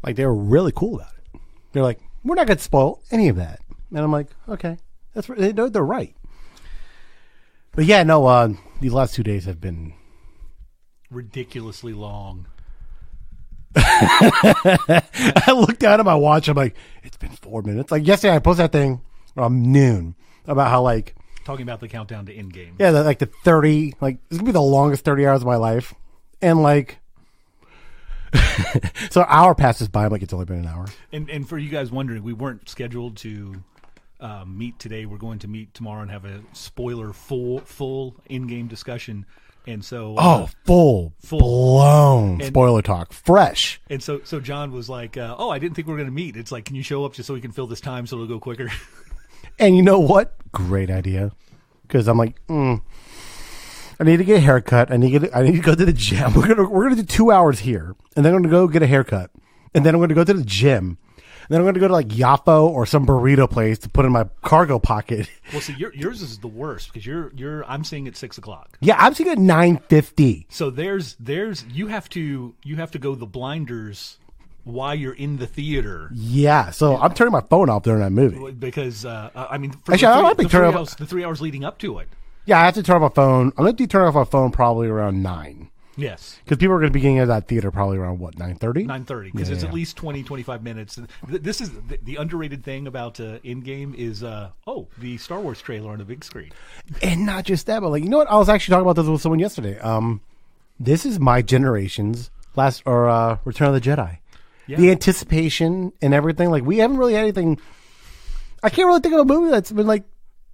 Like, they were really cool about it. They're like, we're not going to spoil any of that. And I'm like, okay, they're right. But yeah, no, these last 2 days have been ridiculously long. I looked down at my watch. I'm like, it's been 4 minutes. Like yesterday, I posted that thing around noon about how like talking about the countdown to Endgame. Yeah, like the 30. Like it's gonna be the longest 30 hours of my life, and like, so an hour passes by. I'm like, it's only been an hour. And for you guys wondering, we weren't scheduled to meet today. We're going to meet tomorrow and have a spoiler full Endgame discussion. And so, full blown spoiler talk, fresh. And so John was like, "Oh, I didn't think we were going to meet. It's like, can you show up just so we can fill this time so it'll go quicker?" And you know what? Great idea. Because I'm like, I need to get a haircut. I need to go to the gym. We're gonna do 2 hours here, and then I'm gonna go get a haircut, and then I'm gonna go to the gym. Then I'm going to go to like Yapo or some burrito place to put in my cargo pocket. Well, see, yours is the worst because I'm seeing at 6:00. Yeah, I'm seeing at 9:50. So there's you have to go the blinders while you're in the theater. Yeah, so I'm turning my phone off during that movie because I mean, the 3 hours leading up to it. Yeah, I have to turn off my phone. I'm going to turn off my phone probably around 9. Yes. Because people are going to be getting into that theater probably around, what, 9:30? 9:30, because it's at least 20, 25 minutes. This is the underrated thing about Endgame is, the Star Wars trailer on the big screen. And not just that, but like, you know what? I was actually talking about this with someone yesterday. This is my generation's Return of the Jedi. Yeah. The anticipation and everything. Like, we haven't really had anything. I can't really think of a movie that's been like,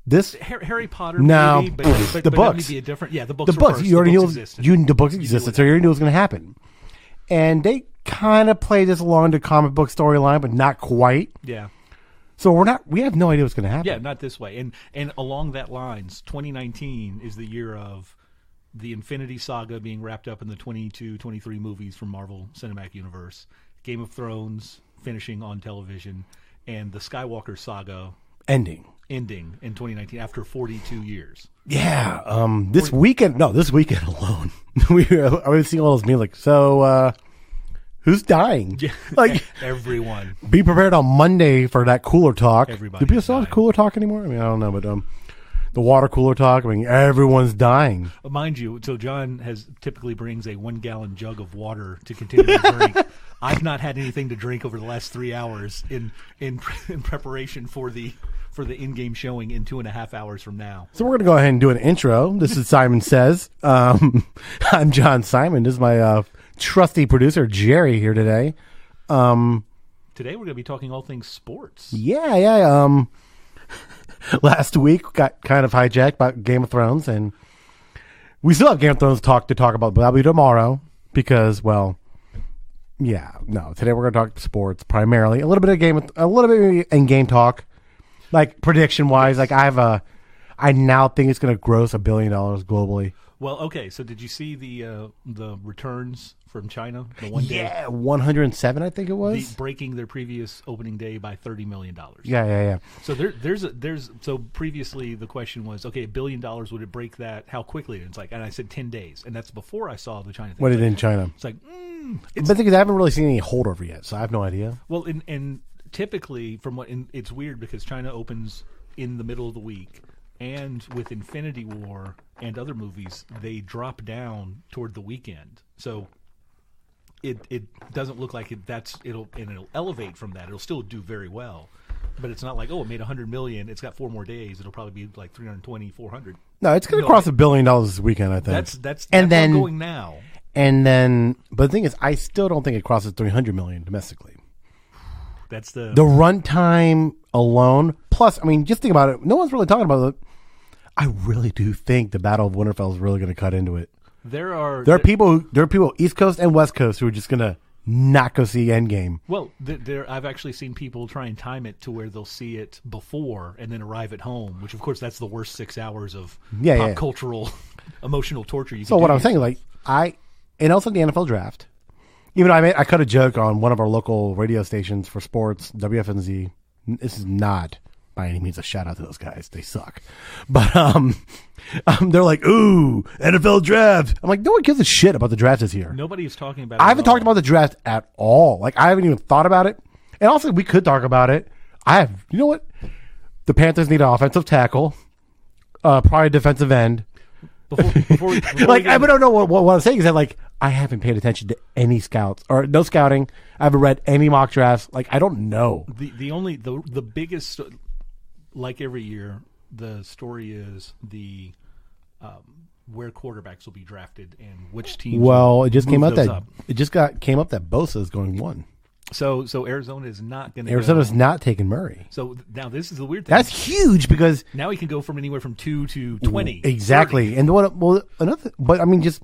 this Harry Potter, maybe, but the books. Be a different, the books. The books. You already knew the books existed, so you already knew it was going to happen. And they kind of play this along the comic book storyline, but not quite. Yeah. So we have no idea what's going to happen. Yeah, not this way. And along that lines, 2019 is the year of the Infinity Saga being wrapped up in the 22, 23 movies from Marvel Cinematic Universe, Game of Thrones finishing on television, and the Skywalker Saga ending in 2019 after 42 years. Yeah. This weekend alone, I was seeing all those memes like, so who's dying? Yeah. Like everyone. Be prepared on Monday for that cooler talk. Everybody. Do people still have cooler talk anymore? I mean, I don't know, but the water cooler talk. I mean, everyone's dying. Mind you, so John typically brings a 1 gallon jug of water to continue to drink. I've not had anything to drink over the last 3 hours in preparation for the in-game showing in 2.5 hours from now. So we're going to go ahead and do an intro. This is Simon Says. I'm John Simon. This is my trusty producer, Jere, here today. Today we're going to be talking all things sports. Yeah. Last week got kind of hijacked about Game of Thrones, and we still have Game of Thrones to talk about, but that'll be tomorrow because, well, yeah, no. Today we're going to talk sports primarily. A little bit of in-game talk, like prediction wise. Like I now think it's going to gross $1 billion globally. Well, okay. So did you see the returns from China? The one day? Yeah, 107, I think it was. Breaking their previous opening day by $30 million. Yeah. So so previously the question was, okay, $1 billion, would it break that? How quickly? And it's like, and I said 10 days, and that's before I saw the China thing. What it in China? It's like, but the thing is, I haven't really seen any holdover yet, so I have no idea. Well, and typically it's weird because China opens in the middle of the week. And with Infinity War and other movies, they drop down toward the weekend. So it doesn't look like it'll elevate from that. It'll still do very well, but it's not like, it made $100 million. It's got 4 more days. It'll probably be like 320, 400. No, it's going to cross $1 billion this weekend, I think. That's going now. And then, but the thing is, I still don't think it crosses 300 million domestically. That's the runtime alone. Plus, I mean, just think about it. No one's really talking about it. I really do think the Battle of Winterfell is really going to cut into it. There are people East Coast and West Coast who are just going to not go see Endgame. Well, I've actually seen people try and time it to where they'll see it before and then arrive at home, which of course that's the worst 6 hours of pop cultural emotional torture you can do. So what I'm saying, like and also the NFL draft. Even though I cut a joke on one of our local radio stations for sports, WFNZ. This is not by any means a shout out to those guys. They suck. But they're like, ooh, NFL draft. I'm like, no one gives a shit about the draft this year. Nobody is talking about it. I haven't talked about the draft at all. Like, I haven't even thought about it. And also, we could talk about it. You know what? The Panthers need an offensive tackle, probably a defensive end. Before like, I don't know what I'm saying is that, like, I haven't paid attention to any scouts or no scouting. I haven't read any mock drafts. Like, I don't know. The biggest, like every year, the story is where quarterbacks will be drafted and which teams. Well, it just came up that up. came up that Bosa is going 1. So Arizona is not going to. Arizona's not taking Murray. So now this is the weird thing. That's huge because now he can go from anywhere from 2 to 20. Exactly. 30. And another, but I mean, just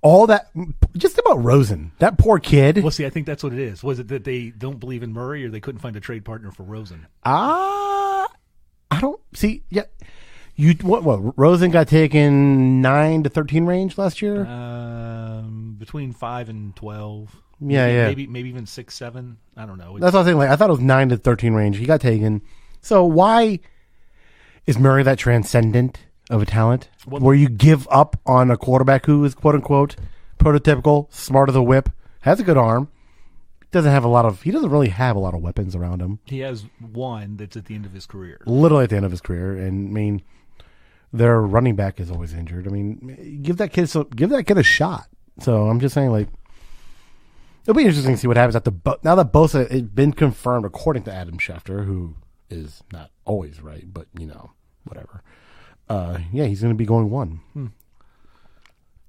all that, just about Rosen, that poor kid. Well, see, I think that's what it is. Was it that they don't believe in Murray, or they couldn't find a trade partner for Rosen? I don't see. Yeah, what Rosen got taken 9 to 13 range last year. Between 5 and 12. Yeah. Maybe even 6, 7. I don't know. That's what I was saying. Like, I thought it was 9 to 13 range. He got taken. So why is Murray that transcendent of a talent, where you give up on a quarterback who is quote unquote prototypical, smart as a whip, has a good arm, he doesn't really have a lot of weapons around him. He has one that's at the end of his career. Literally at the end of his career, and I mean, their running back is always injured. I mean, give that kid a shot. So I'm just saying, like, it'll be interesting to see what happens now that Bosa has been confirmed, according to Adam Schefter, who is not always right, but whatever. He's going to be going 1.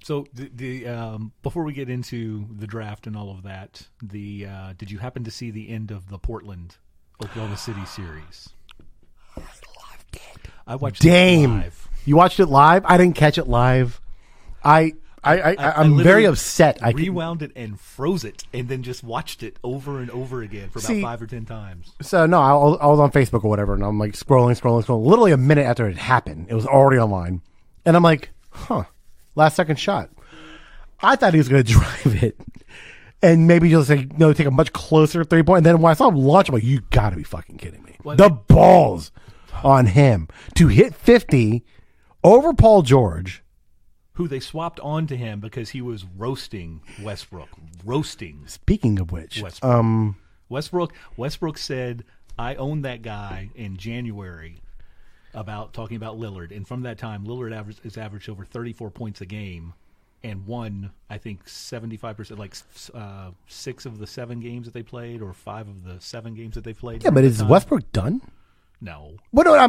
So the before we get into the draft and all of that, did you happen to see the end of the Portland Oklahoma City series? I loved it. I watched it live. You watched it live? I didn't catch it live. I'm very upset. I rewound it and froze it, and then just watched it over and over again for about 5 or 10 times. So no, I was on Facebook or whatever, and I'm like scrolling. Literally a minute after it happened, it was already online, and I'm like, last second shot. I thought he was going to drive it, and maybe just take a much closer 3-point. And then when I saw him launch, I'm like, you got to be fucking kidding me! The balls on him to hit 50 over Paul George, who they swapped onto him because he was roasting Westbrook. Speaking of which, Westbrook said, I owned that guy in January talking about Lillard. And from that time, Lillard has averaged over 34 points a game and won, I think, 75%, like 6 of the 7 games that they played, or 5 of the 7 games that they played. Yeah, but is Westbrook done? No. Well, no,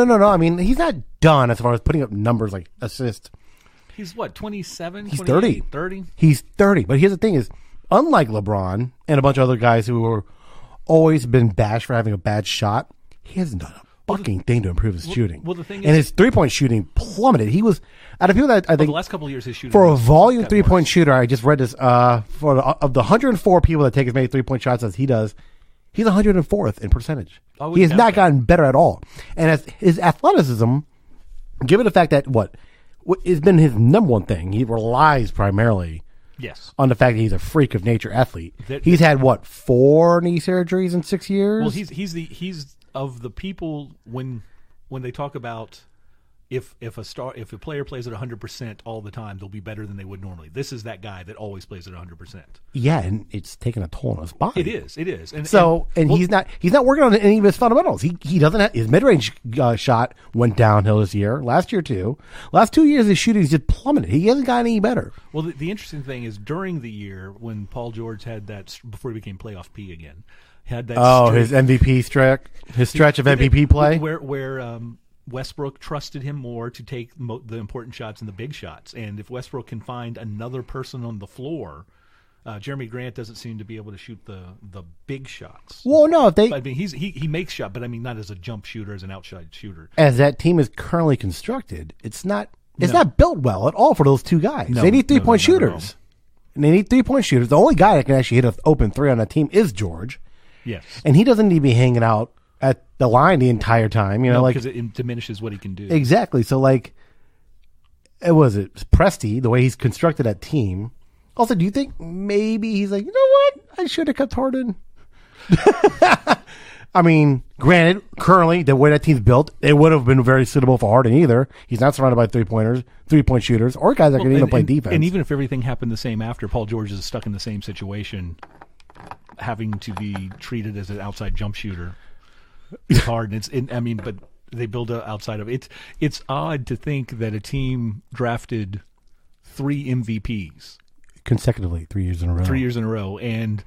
no. I mean, he's not done as far as putting up numbers like assists. He's what, 27? He's 30. 30? He's 30. But here's the thing is, unlike LeBron and a bunch of other guys who are always been bashed for having a bad shot, he hasn't done a fucking thing to improve his shooting. Well, the thing is, and his 3-point shooting plummeted. He was, out of people that I think, the last couple of years, his shooting for a volume 3-point shooter, I just read this, of the 104 people that take as many 3-point shots as he does, he's 104th in percentage. He has not gotten better at all. And as his athleticism, given the fact that it's been his number one thing. He relies primarily on the fact that he's a freak of nature athlete. He's had 4 knee surgeries in 6 years? Well, he's of the people when they talk about if a player plays at 100% all the time, they'll be better than they would normally. This is that guy that always plays at 100%. Yeah, and it's taking a toll on his body. It is. And he's not working on any of his fundamentals. He doesn't have, his mid-range shot went downhill this year. Last year too. Last 2 years his shooting's just plummeted. He hasn't gotten any better. Well, the interesting thing is during the year when Paul George had that, before he became playoff P again, had that his MVP stretch of MVP play where Westbrook trusted him more to take the important shots and the big shots. And if Westbrook can find another person on the floor, Jeremy Grant doesn't seem to be able to shoot the big shots. Well, no, he makes shots, but I mean not as a jump shooter, as an outside shooter. As that team is currently constructed, it's not built well at all for those two guys. No, they need 3-point shooters. And they need 3-point shooters. The only guy that can actually hit an open 3 on that team is George. Yes. And he doesn't need to be hanging out at the line the entire time, because it diminishes what he can do. Exactly. So, Presti, the way he's constructed that team. Also, do you think maybe he's like, you know what? I should have kept Harden. I mean, granted, currently, the way that team's built, it would have been very suitable for Harden either. He's not surrounded by three-point shooters, or guys that can even play defense. And even if everything happened the same after, Paul George is stuck in the same situation, having to be treated as an outside jump shooter. It's hard. But they build outside of it. It's odd to think that a team drafted 3 MVPs. Consecutively, 3 years in a row. 3 years in a row, and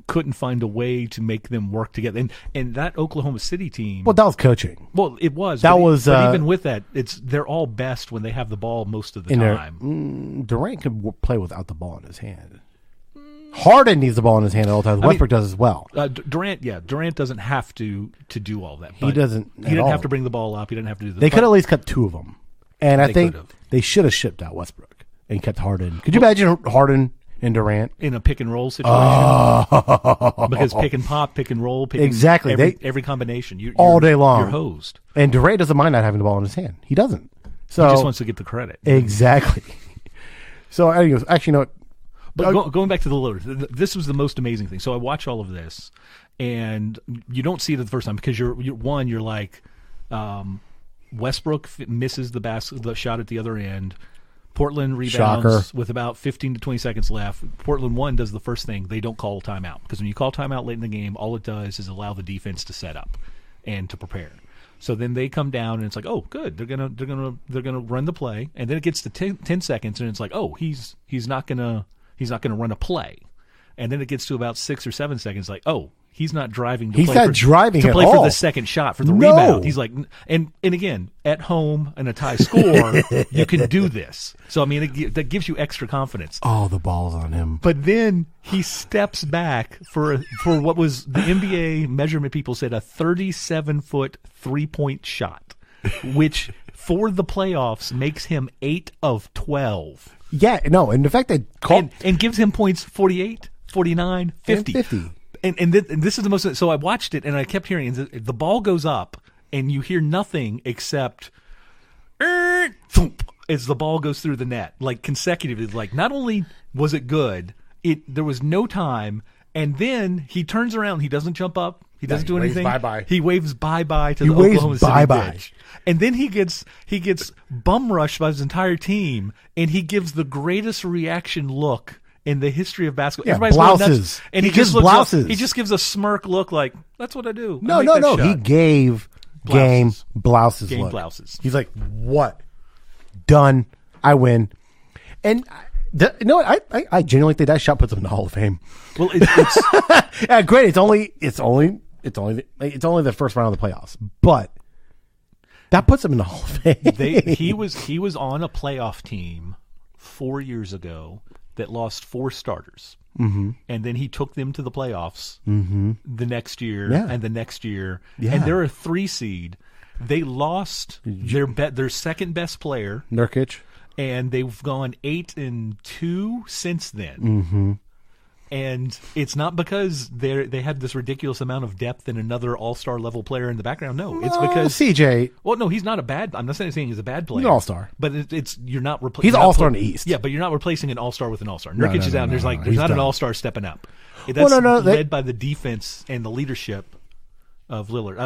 couldn't find a way to make them work together. And that Oklahoma City team. Well, that was coaching. Well, it was. But even with that, they're all best when they have the ball most of the time. Durant could play without the ball in his hand. Harden needs the ball in his hand at all times. Westbrook does as well. Durant doesn't have to do all that. He doesn't. He didn't have to bring the ball up. He didn't have to do that. They could at least cut 2 of them, and I think they should have shipped out Westbrook and kept Harden. Could you imagine Harden and Durant in a pick and roll situation? Because pick and pop, pick and roll, exactly. Every combination, all day long. You're hosed. And Durant doesn't mind not having the ball in his hand. He doesn't. So he just wants to get the credit. Exactly. So, anyways, actually, no. But going back to the loaders, this was the most amazing thing. So I watch all of this, and you don't see it the first time because you're like, Westbrook misses the shot at the other end. Portland rebounds with about 15 to 20 seconds left. Portland 1 does the first thing. They don't call timeout because when you call timeout late in the game, all it does is allow the defense to set up and to prepare. So then they come down and it's like, oh, good, they're gonna run the play, and then it gets to 10 seconds and it's like, oh, he's not gonna run a play, and then it gets to about 6 or 7 seconds, like, oh, he's not driving. To play for the second shot for the rebound. He's like, and again, at home in a tie score, you can do this. So I mean, that gives you extra confidence. Oh, the ball's on him. But then he steps back for what was the NBA measurement people said a 37-foot 3-point shot, which for the playoffs makes him 8 of 12. Yeah, no, and the fact that and gives him points 48, 49, 50. And 50. And this is the most. So I watched it and I kept hearing the ball goes up and you hear nothing except thump as the ball goes through the net, like consecutively. Like not only was it good, there was no time, and then he turns around. He doesn't jump up. He doesn't do anything. Bye-bye. He waves bye-bye to the Oklahoma City bench. And then he gets bum rushed by his entire team, and he gives the greatest reaction look in the history of basketball. Yeah, everybody's blouses. going nuts, and he just looks blouses. Up, he just gives a smirk look like, that's what I do. No. He gave game blouses. Game look. blouses. He's like, what? Done. I win. And I genuinely think that shot puts him in the Hall of Fame. Well, it's yeah, great. It's only the first round of the playoffs, but that puts him in the Hall of Fame. He was on a playoff team 4 years ago that lost 4 starters, and then he took them to the playoffs the next year and the next year, and they're a 3 seed. They lost their second best player, Nurkic, and they've gone 8-2 since then. And it's not because they had this ridiculous amount of depth and another all-star level player in the background. No, it's because CJ. Well, no, he's not a bad. I'm not saying he's a bad player. He's an all-star, but it's you're not. He's an all-star in the East. Yeah, but you're not replacing an all-star with an all-star. Nurkic is out. There's not done. an all-star stepping up. That's led by the defense and the leadership of Lillard.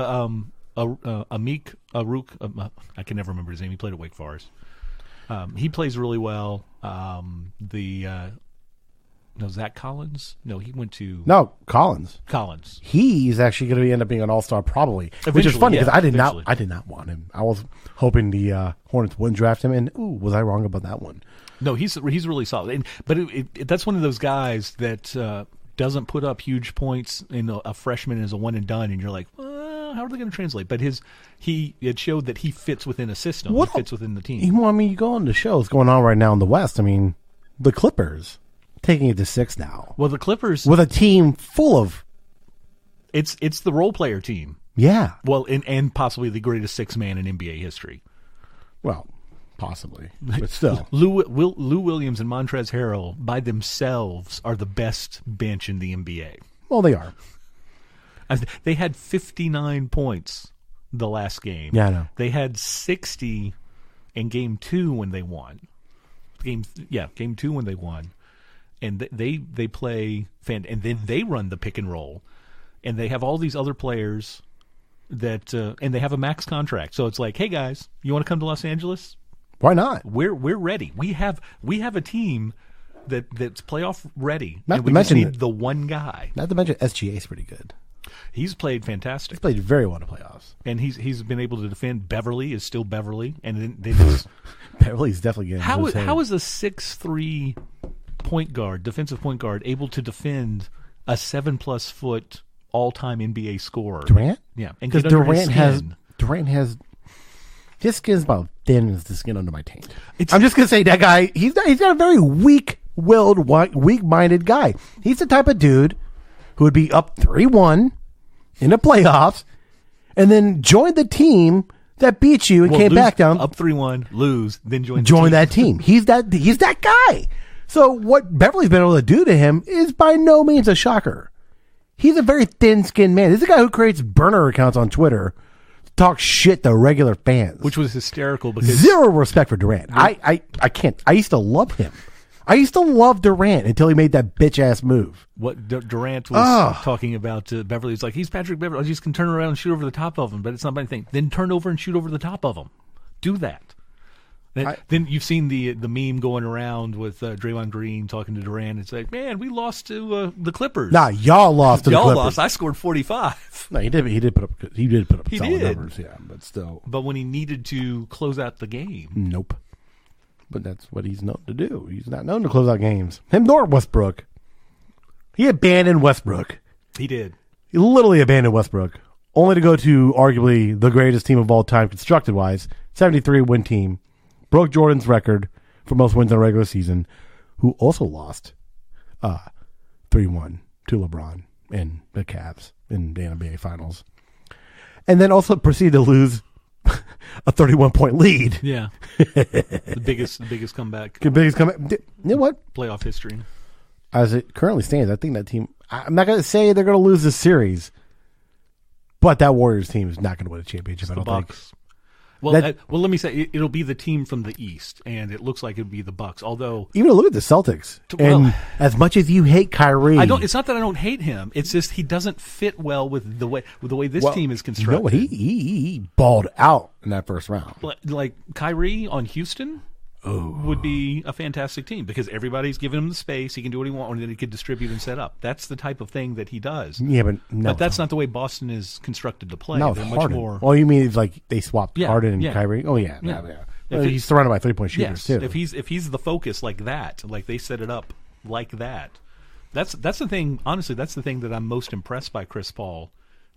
Amik Aruk. I can never remember his name. He played at Wake Forest. He plays really well. No, Zach Collins? No, he went to... No, Collins. Collins. He's actually going to end up being an all-star probably, which is funny because I did not want him. I was hoping the Hornets wouldn't draft him, and was I wrong about that one? No, he's really solid. But that's one of those guys that doesn't put up huge points in a freshman as a one and done, and you're like, how are they going to translate? But it showed that he fits within a system. He fits within the team. Well, I mean, you go on the shows going on right now in the West. I mean, the Clippers taking it to 6 now. Well, the Clippers with a team full of it's the role player team. Yeah. Well, and possibly the greatest 6-man in NBA history. Well, possibly, but still, Lou Williams and Montrezl Harrell by themselves are the best bench in the NBA. Well, they are. They had 59 points the last game. Yeah, I know. They had 60 in Game 2 when they won. Game 2 when they won. And they play and then they run the pick and roll, and they have all these other players that and they have a max contract. So it's like, hey guys, you want to come to Los Angeles? Why not? We're ready. We have a team that's playoff ready. Not and to we just mention need the one guy. Not to mention SGA is pretty good. He's played fantastic. He's played very well in the playoffs, and he's been able to defend. Beverly is still Beverly, and then they just Beverly's definitely getting how is a 6'3" defensive point guard, able to defend a 7+ foot all-time NBA scorer? Durant? Yeah, because Durant has his skin's about thin as the skin under my taint. I'm just gonna say that guy. He's got a very weak-willed, weak-minded guy. He's the type of dude who would be up 3-1 in the playoffs, and then join the team that beat you and came back down up 3-1, lose, then join that team. He's that guy. So what Beverly's been able to do to him is by no means a shocker. He's a very thin-skinned man. This is a guy who creates burner accounts on Twitter to talk shit to regular fans, which was hysterical because zero respect for Durant. I can't. I used to love him. I used to love Durant until he made that bitch-ass move. What Durant was talking about Beverly, he's like, he's Patrick Beverly. You just can turn around and shoot over the top of him, but it's not my thing. Then turn over and shoot over the top of him. Do that. Then you've seen the meme going around with Draymond Green talking to Durant. It's like, man, we lost to the Clippers. Nah, y'all lost to the Clippers. Y'all lost. I scored 45. No, he did put up solid numbers, yeah, but still. But when he needed to close out the game, nope. But that's what he's known to do. He's not known to close out games. Him nor Westbrook. He abandoned Westbrook. He did. He literally abandoned Westbrook, only to go to arguably the greatest team of all time, constructed-wise, 73-win team, broke Jordan's record for most wins in a regular season, who also lost 3-1 to LeBron and the Cavs in the NBA Finals. And then also proceeded to lose a 31-point lead. Yeah. the biggest comeback. The biggest comeback. You know what? Playoff history. As it currently stands, I think that team, I'm not going to say they're going to lose this series, but that Warriors team is not going to win a championship, I don't think. Well, let me say, it'll be the team from the East, and it looks like it'll be the Bucks. Although, even look at the Celtics. And as much as you hate Kyrie, it's not that I don't hate him. It's just he doesn't fit well with the way this team is constructed. You know what? He balled out in that first round. Like Kyrie on Houston would be a fantastic team because everybody's giving him the space. He can do what he wants, and then he could distribute and set up. That's the type of thing that he does. Yeah, but that's not the way Boston is constructed to play. No, They're Harden. much more. Well, you mean it's like they swapped Harden and Kyrie? Oh yeah. Well, he's surrounded by 3-point shooters too. If he's the focus like that, like they set it up like that, that's the thing. Honestly, that's the thing that I'm most impressed by Chris Paul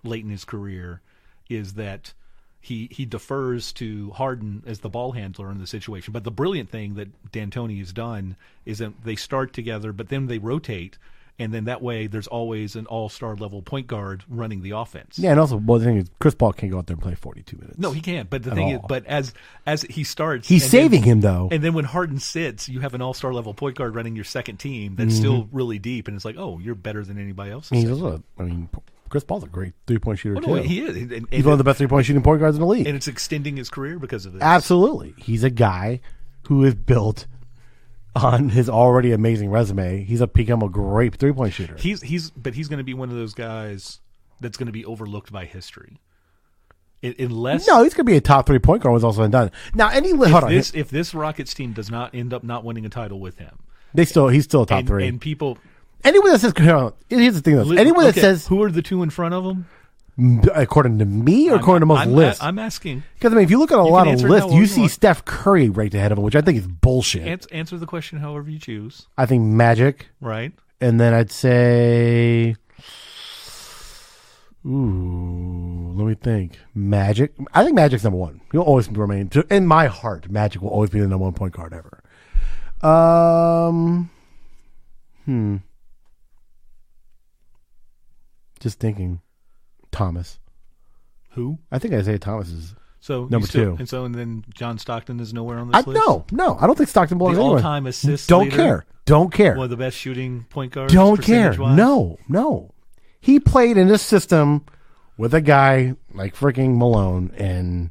late in his career is that he defers to Harden as the ball handler in the situation. But the brilliant thing that D'Antoni has done is that they start together, but then they rotate, and then that way there's always an all-star level point guard running the offense. Yeah, and also, the thing is, Chris Paul can't go out there and play 42 minutes. No, he can't. But the thing is, but as he starts, he's saving him though. And then when Harden sits, you have an all-star level point guard running your second team that's still really deep, and it's like, oh, you're better than anybody else. Chris Paul's a great 3-point shooter too. No, he is. He's one of the best 3-point shooting point guards in the league, and it's extending his career because of this. Absolutely, he's a guy who is built on his already amazing resume. He's become a great 3-point shooter. He's going to be one of those guys that's going to be overlooked by history. He's going to be a top 3-point guard when it's all said and done. Now, if this Rockets team does not end up not winning a title with him, he's still a top 3. And people. Anyone that says, here's the thing though. Anyone that says, who are the two in front of them? According to me or according to most lists? I'm asking. Because, if you look at a lot of lists, you see Steph Curry right ahead of him, which I think is bullshit. Answer the question however you choose. I think Magic. Right. And then I'd say, let me think. Magic. I think Magic's number one. He'll always remain, in my heart, Magic will always be the number one point guard ever. Just thinking. Thomas. Who? I think Isaiah Thomas is number 2. And then John Stockton is nowhere on this list? No. I don't think Stockton belongs anywhere. The all-time assist Don't leader? Don't care. One of the best shooting point guards? Don't care. No. He played in this system with a guy like freaking Malone, and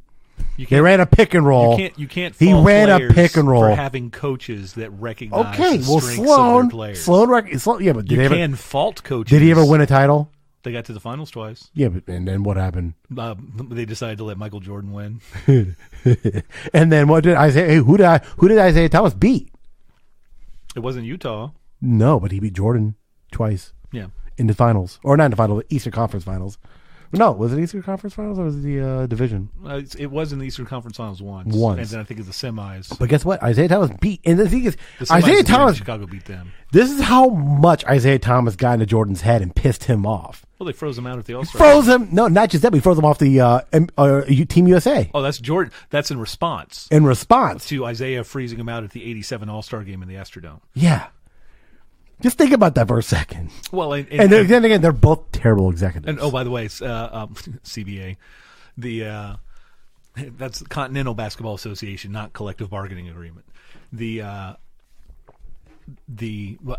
they ran a pick and roll. You can't he ran a pick and roll for having coaches that recognize the strengths of their players. Sloan, but you can fault coaches. Did he ever win a title? They got to the finals twice. Yeah, but and then what happened? They decided to let Michael Jordan win. And then what did Isaiah? Hey, who did Isaiah Thomas beat? It wasn't Utah. No, but he beat Jordan twice. Yeah. In the finals, or not in the finals, the Eastern Conference Finals. No, was it Eastern Conference Finals or was it the division? It was in the Eastern Conference Finals once. And then I think it's the semis. But guess what? Isaiah Thomas beat, and the thing is, The semis Isaiah is when Thomas. Chicago beat them. This is how much Isaiah Thomas got into Jordan's head and pissed him off. Well, they froze him out at the All-Star. Froze him. No, not just that. We froze him off the Team USA. Oh, that's Jordan. That's in response In response to Isaiah freezing him out at the '87 All-Star game in the Astrodome. Yeah. Just think about that for a second. Well, And then again, they're both terrible executives. And by the way, it's, CBA, that's the Continental Basketball Association, not collective bargaining agreement. The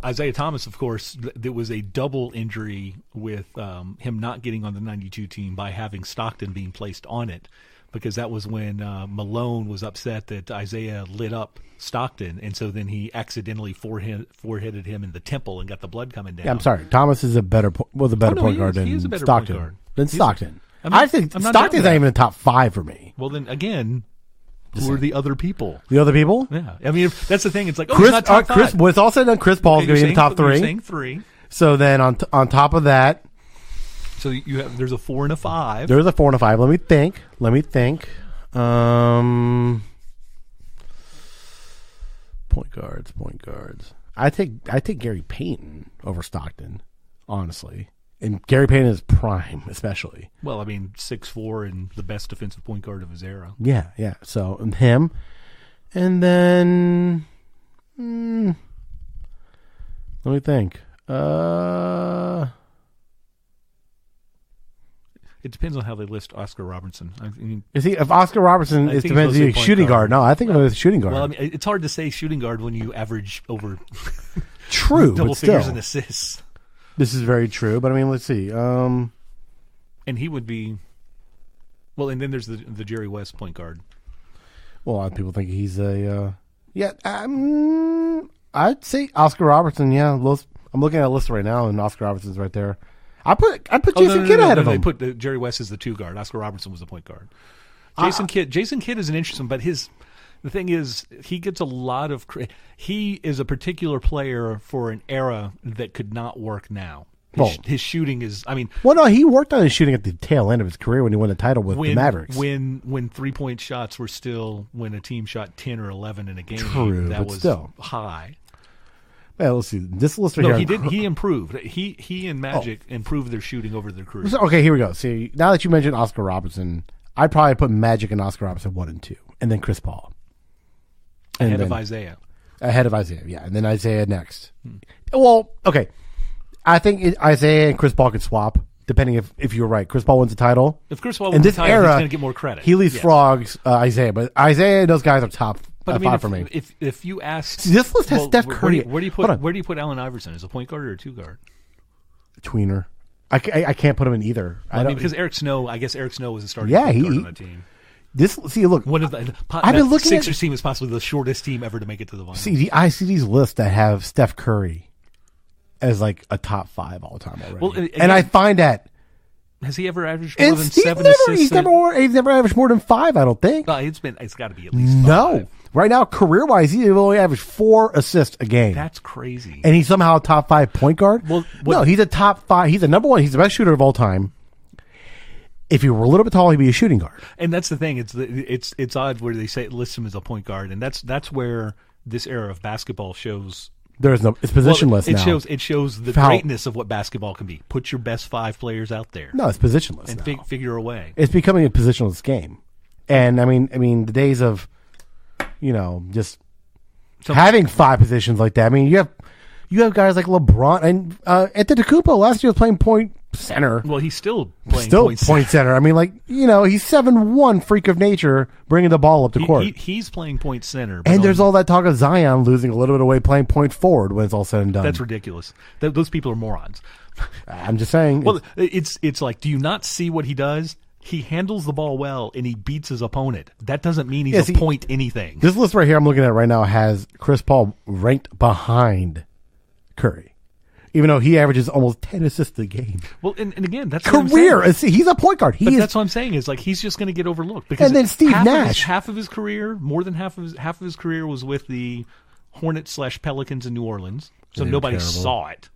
Isaiah Thomas, of course, there was a double injury with him not getting on the 92 team by having Stockton being placed on it, because that was when Malone was upset that Isaiah lit up Stockton, and so then he accidentally foreheaded him in the temple and got the blood coming down. Yeah, I'm sorry. Thomas is a better point guard than Stockton. I think Stockton's not even in the top 5 for me. Well, then again, who are the other people? The other people? Yeah, I mean, that's the thing. It's like, he's not top 5. When it's all said and done, Chris Paul's going to be in the top 3. You're saying 3. So then on top of that, so there's a 4 and a 5. There's a 4 and a 5. Let me think. Point guards. I take Gary Payton over Stockton, honestly. And Gary Payton is prime, especially. Well, I mean, 6'4" and the best defensive point guard of his era. Yeah. So him, and then let me think. It depends on how they list Oscar Robertson. I mean, if Oscar Robertson is depends on shooting guard. No, I think of it as shooting guard. Well, I mean, it's hard to say shooting guard when you average over true double but figures still. in assists. This is very true, but I mean, let's see. And he would be. Well, and then there's the Jerry West point guard. Well, a lot of people think he's a. I'd say Oscar Robertson. Yeah, I'm looking at a list right now, and Oscar Robertson's right there. I put Jason Kidd ahead of him. They put Jerry West as the 2 guard. Oscar Robertson was the point guard. Jason Kidd is an interesting, but the thing is, he gets a lot of. He is a particular player for an era that could not work now. His shooting is. I mean, well, no, he worked on his shooting at the tail end of his career when he won the title with the Mavericks. When 3-point shots were still when a team shot 10 or 11 in a game. True, that but was still high. Yeah, let's see. This list right here. No, he didn't. He improved. He and Magic improved their shooting over their career. Okay, here we go. See, now that you mentioned Oscar Robertson, I'd probably put Magic and Oscar Robertson 1 and 2, and then Chris Paul ahead of Isaiah. Ahead of Isaiah, yeah, and then Isaiah next. Well, okay, I think Isaiah and Chris Paul could swap depending if you're right. Chris Paul wins the title. If Chris Paul wins the title, he's going to get more credit. He leapfrogs Isaiah, but Isaiah and those guys are top. But I mean, 5 for me. If you ask, see, this list has Steph Curry. Where do you put Allen Iverson? As a point guard or a 2 guard? Tweener. I can't put him in either. Well, I mean, because Eric Snow. I guess Eric Snow was a starting point guard on that team. Look. One of I've been looking Sixers team is possibly the shortest team ever to make it to the finals. I see these lists that have Steph Curry as like a top 5 all time already. Well, again, and I find that. Has he ever averaged more than 7 assists? He's never averaged more than 5, I don't think. It's got to be at least 5. No. Right now, career-wise, he's only averaged 4 assists a game. That's crazy. And he's somehow a top 5 point guard? No, he's a top 5. He's the number 1. He's the best shooter of all time. If he were a little bit taller, he'd be a shooting guard. And that's the thing. It's odd where they say list him as a point guard, and that's where this era of basketball shows. It's positionless now. It shows the greatness of what basketball can be. Put your best 5 players out there. No, it's positionless and now. Figure a way. It's becoming a positionless game, and I mean the days of, just having 5 positions like that. I mean, you have guys like LeBron and Antetokounmpo last year was playing point center. Well, he's still playing point center. I mean, he's 7'1", freak of nature, bringing the ball up the court. He's playing point center. And there's all that talk of Zion losing a little bit of weight playing point forward when it's all said and done. That's ridiculous. Those people are morons. I'm just saying. Well, it's like, do you not see what he does? He handles the ball well, and he beats his opponent. That doesn't mean he's a point anything. This list right here I'm looking at right now has Chris Paul ranked behind Curry. Even though he averages almost 10 assists a game. Well, and again, that's what I'm career. saying. He's a point guard. That's what I'm saying is like he's just going to get overlooked because and then Steve Nash, half of his career, more than half of his career was with the Hornets/Pelicans in New Orleans, so nobody saw it.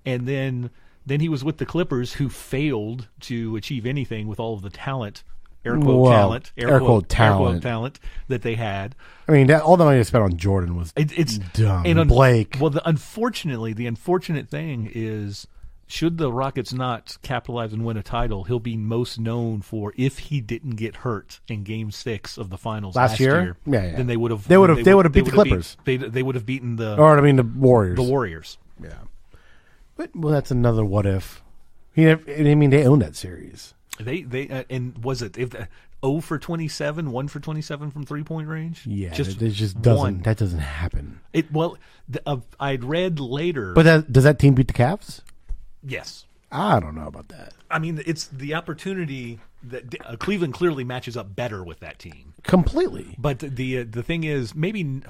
And then he was with the Clippers, who failed to achieve anything with all of the talent. Air quote talent that they had. I mean, all the money they spent on Jordan was it's dumb. And Blake. Well, the unfortunate thing is, should the Rockets not capitalize and win a title, he'll be most known for if he didn't get hurt in Game 6 of the finals last year. Yeah. Then they would have beat the Clippers. They would have beaten the Warriors. The Warriors. Yeah. But that's another what if. They owned that series. They and was it 0 for 27, 1 for 27 from 3-point range? Yeah, it just doesn't. That doesn't happen. I'd read later. But does that team beat the Cavs? Yes. I don't know about that. I mean, it's the opportunity that Cleveland clearly matches up better with that team completely. But the thing is, maybe.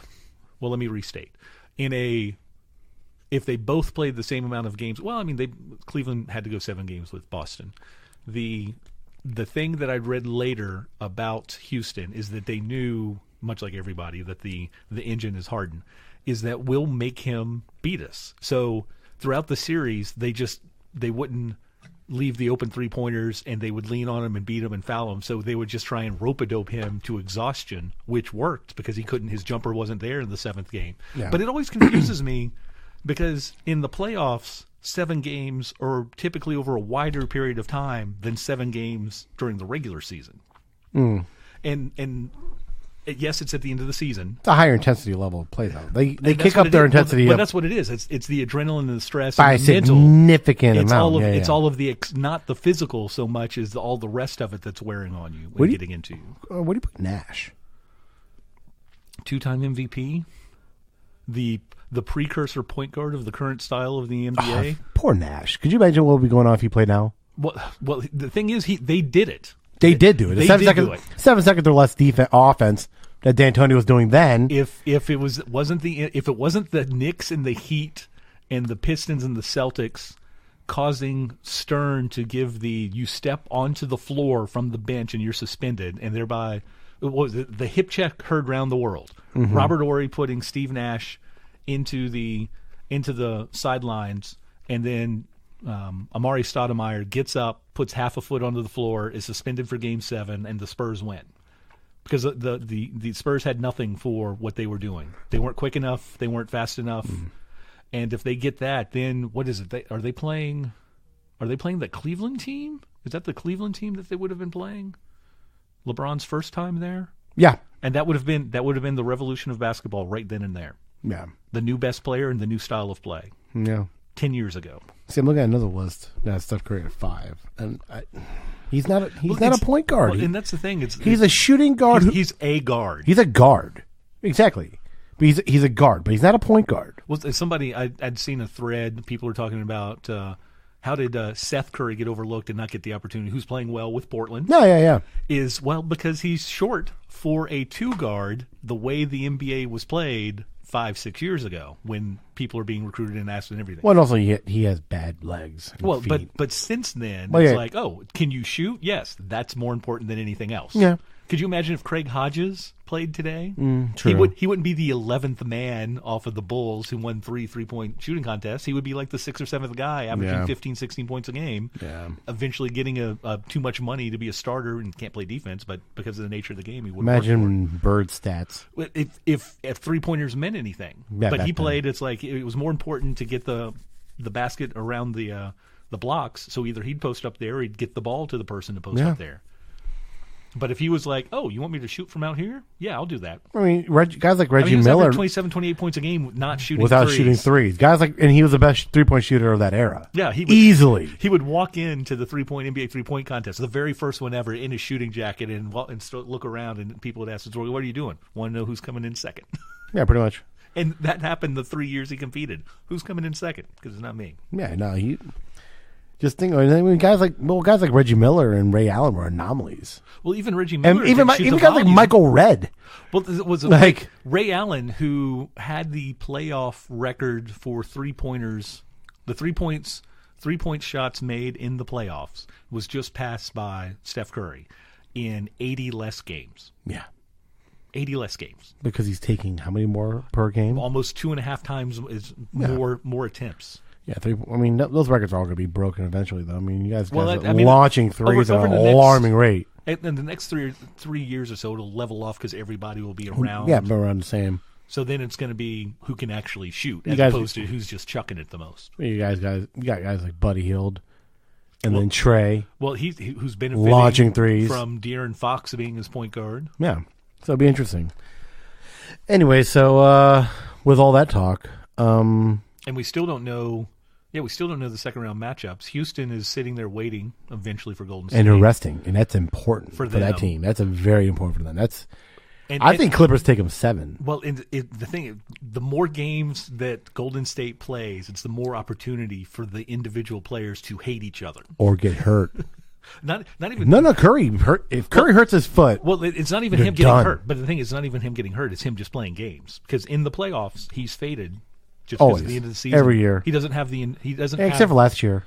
Well, let me restate. If they both played the same amount of games, well, I mean, Cleveland had to go 7 games with Boston. The thing that I read later about Houston is that they knew, much like everybody, that the engine is hardened, is that we'll make him beat us. So throughout the series, they wouldn't leave the open 3-pointers, and they would lean on him and beat him and foul him. So they would just try and rope-a-dope him to exhaustion, which worked because his jumper wasn't there in the 7th game. Yeah. But it always confuses me because in the playoffs, 7 games are typically over a wider period of time than 7 games during the regular season. And yes, it's at the end of the season. It's a higher intensity level of play, though. They kick up their intensity. But that's what it is. It's the adrenaline and the stress by and the a significant mental. amount. It's all of the not the physical so much as all the rest of it that's wearing on you when getting into you. What do you put Nash? 2-time MVP. The precursor point guard of the current style of the NBA. Oh, poor Nash. Could you imagine what would be going on if he played now? Well, the thing is, they did it. They did do it. 7 seconds or less offense that D'Antoni was doing then. If it wasn't the Knicks and the Heat and the Pistons and the Celtics causing Stern to give you step onto the floor from the bench and you're suspended, and thereby the hip check heard round the world. Mm-hmm. Robert Horry putting Steve Nash into the sidelines, and then Amari Stoudemire gets up, puts half a foot onto the floor, is suspended for Game 7, and the Spurs win because the Spurs had nothing for what they were doing. They weren't quick enough. They weren't fast enough. Mm. And if they get that, then what is it? Are they playing the Cleveland team? Is that the Cleveland team that they would have been playing? LeBron's first time there. Yeah, and that would have been the revolution of basketball right then and there. Yeah. The new best player and the new style of play. Yeah. 10 years ago. See, I'm looking at another list. Yeah, Steph Curry at 5. And he's not a point guard. Well, and that's the thing. He's a shooting guard. He's a guard. He's a guard. Exactly. But he's a guard, but he's not a point guard. Well, somebody, I'd seen a thread. People were talking about how did Seth Curry get overlooked and not get the opportunity? Who's playing well with Portland? Yeah. Because he's short for a 2 guard the way the NBA was played 5-6 years ago when people are being recruited and asked and everything. Well, and also he has bad legs. And feet. but since then it's like, oh, can you shoot? Yes, that's more important than anything else. Yeah. Could you imagine if Craig Hodges played today? True. He wouldn't be the 11th man off of the Bulls who won 3-point shooting contests. He would be like the 6th or 7th guy, averaging 15, 16 points a game. Yeah. Eventually getting a too much money to be a starter and can't play defense, but because of the nature of the game, he would imagine Bird stats. If 3-pointers meant anything, but he played. It's like it was more important to get the basket around the blocks. So either he'd post up there, or he'd get the ball to the person to post up there. But if he was like, oh, you want me to shoot from out here? Yeah, I'll do that. I mean, guys like Reggie Miller. 27, 28 points a game not shooting without threes. shooting threes. Guys like, and he was the best 3-point shooter of that era. Yeah, easily. He would walk into the NBA 3-point contest, the very first one ever, in his shooting jacket and look around, and people would ask, what are you doing? Want to know who's coming in second? Yeah, pretty much. And that happened the 3 years he competed. Who's coming in second? Because it's not me. Yeah, no, he... Just think, I mean, guys like Reggie Miller and Ray Allen were anomalies. Well, even Reggie Miller, and even guys like Michael Redd. Well, it was like Ray Allen, who had the playoff record for 3-pointers The 3-point shots made in the playoffs was just passed by Steph Curry in 80 less games. Yeah. 80 less games. Because he's taking how many more per game? Almost 2.5 times more attempts. Yeah, those records are all going to be broken eventually, though. I mean, you guys are I mean, launching threes at an alarming rate. And the next 3 years or so, it'll level off because everybody will be around. Yeah, around the same. So then it's going to be who can actually shoot, as opposed to who's just chucking it the most. You got guys like Buddy Hield, and then Trey. Well, who's benefiting launching threes from De'Aaron Fox being his point guard. Yeah, so it'll be interesting. Anyway, so with all that talk, and we still don't know. Yeah, we still don't know the second round matchups. Houston is sitting there waiting eventually for Golden State, and they're resting, and that's important for that team. That's very important for them. I think Clippers take them 7. Well, the more games that Golden State plays, it's the more opportunity for the individual players to hate each other or get hurt. not even Curry hurt. If Curry hurts his foot, well, it's not even him getting hurt. But the thing is, it's not even him getting hurt. It's him just playing games because in the playoffs he's faded just because at the end of the season. Every year he doesn't have except for last year.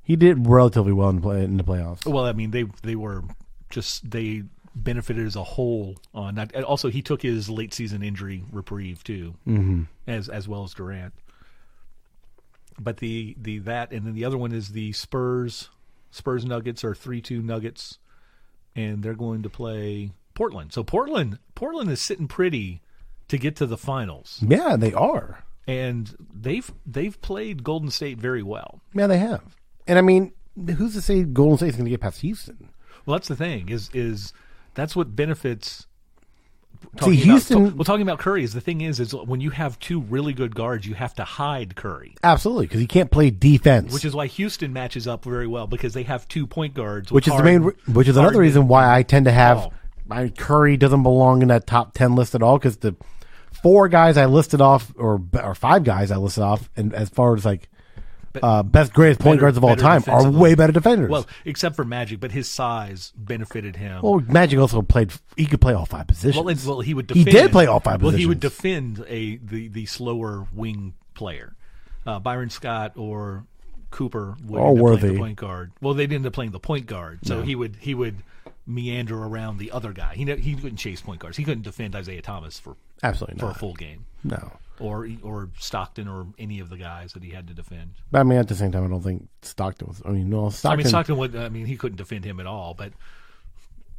He did relatively well in the playoffs. Well, I mean they benefited as a whole on that. Also, he took his late season injury reprieve too, as well as Durant. But that and then the other one is the Spurs Nuggets are 3-2 Nuggets, and they're going to play Portland. So Portland is sitting pretty to get to the finals. Yeah, they are, and they've played Golden State very well. Yeah, they have. And I mean, who's to say Golden State's going to get past Houston? Well, that's the thing is. That's what benefits. Houston. Talking about Curry is the thing is when you have 2 really good guards, you have to hide Curry. Absolutely, because he can't play defense. Which is why Houston matches up very well because they have 2 point guards. Which is another reason why I tend to have Curry doesn't belong in that top 10 list at all because the 4 guys I listed off or 5 guys I listed off, and as far as like. Greatest point guards of all time are way better defenders. Well, except for Magic, but his size benefited him. Well, Magic also played. He could play all 5 positions. Well, he would. Defend, he did play all 5 positions. Well, he would defend the slower wing player, Byron Scott or Cooper would end up playing the point guard. Well, they'd end up playing the point guard, so he would meander around the other guy. He couldn't chase point guards. He couldn't defend Isaiah Thomas for a full game. No. Or Stockton or any of the guys that he had to defend. But I mean, at the same time, I don't think Stockton was. Stockton would. I mean, he couldn't defend him at all. But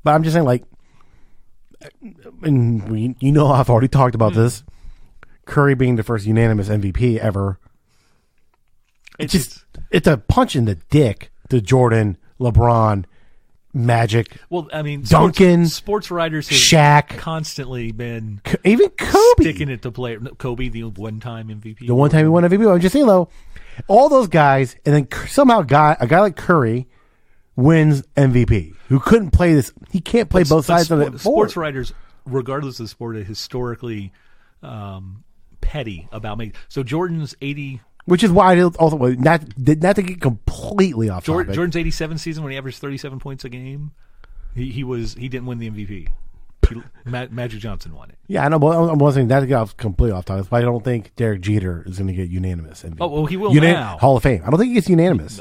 I'm just saying, like, and I've already talked about this. Curry being the first unanimous MVP ever. It's a punch in the dick to Jordan, LeBron, Magic. Well, I mean, Duncan, sports writers have Shaq, constantly been even Kobe sticking it to player. Kobe, the one-time MVP. The one time he won MVP. I'm just saying though, all those guys, and then somehow a guy like Curry wins MVP. Who couldn't play this? He can't play both sides of it. Sports writers, regardless of the sport, are historically petty about making. So Jordan's 80. Which is why I also not to get completely off topic. Jordan's 87 season when he averaged 37 points a game, he didn't win the MVP. Magic Johnson won it. Yeah, I know. But I wasn't that to get off completely off topic. But I don't think Derek Jeter is going to get unanimous MVP. Oh well, he will now. Hall of Fame. I don't think he gets unanimous.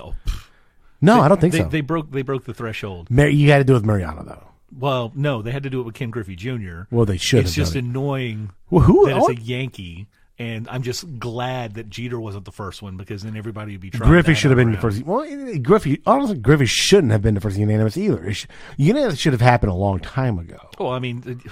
No, I don't think so. They broke the threshold. You had to do it with Mariano though. Well, no, they had to do it with Ken Griffey Jr. Well, they should. It's just annoying that it's a Yankee. And I'm just glad that Jeter wasn't the first one because then everybody would be trying. Griffey should have been the first. Well, Griffey shouldn't have been the first unanimous either. Unanimous should have happened a long time ago. Well, I mean,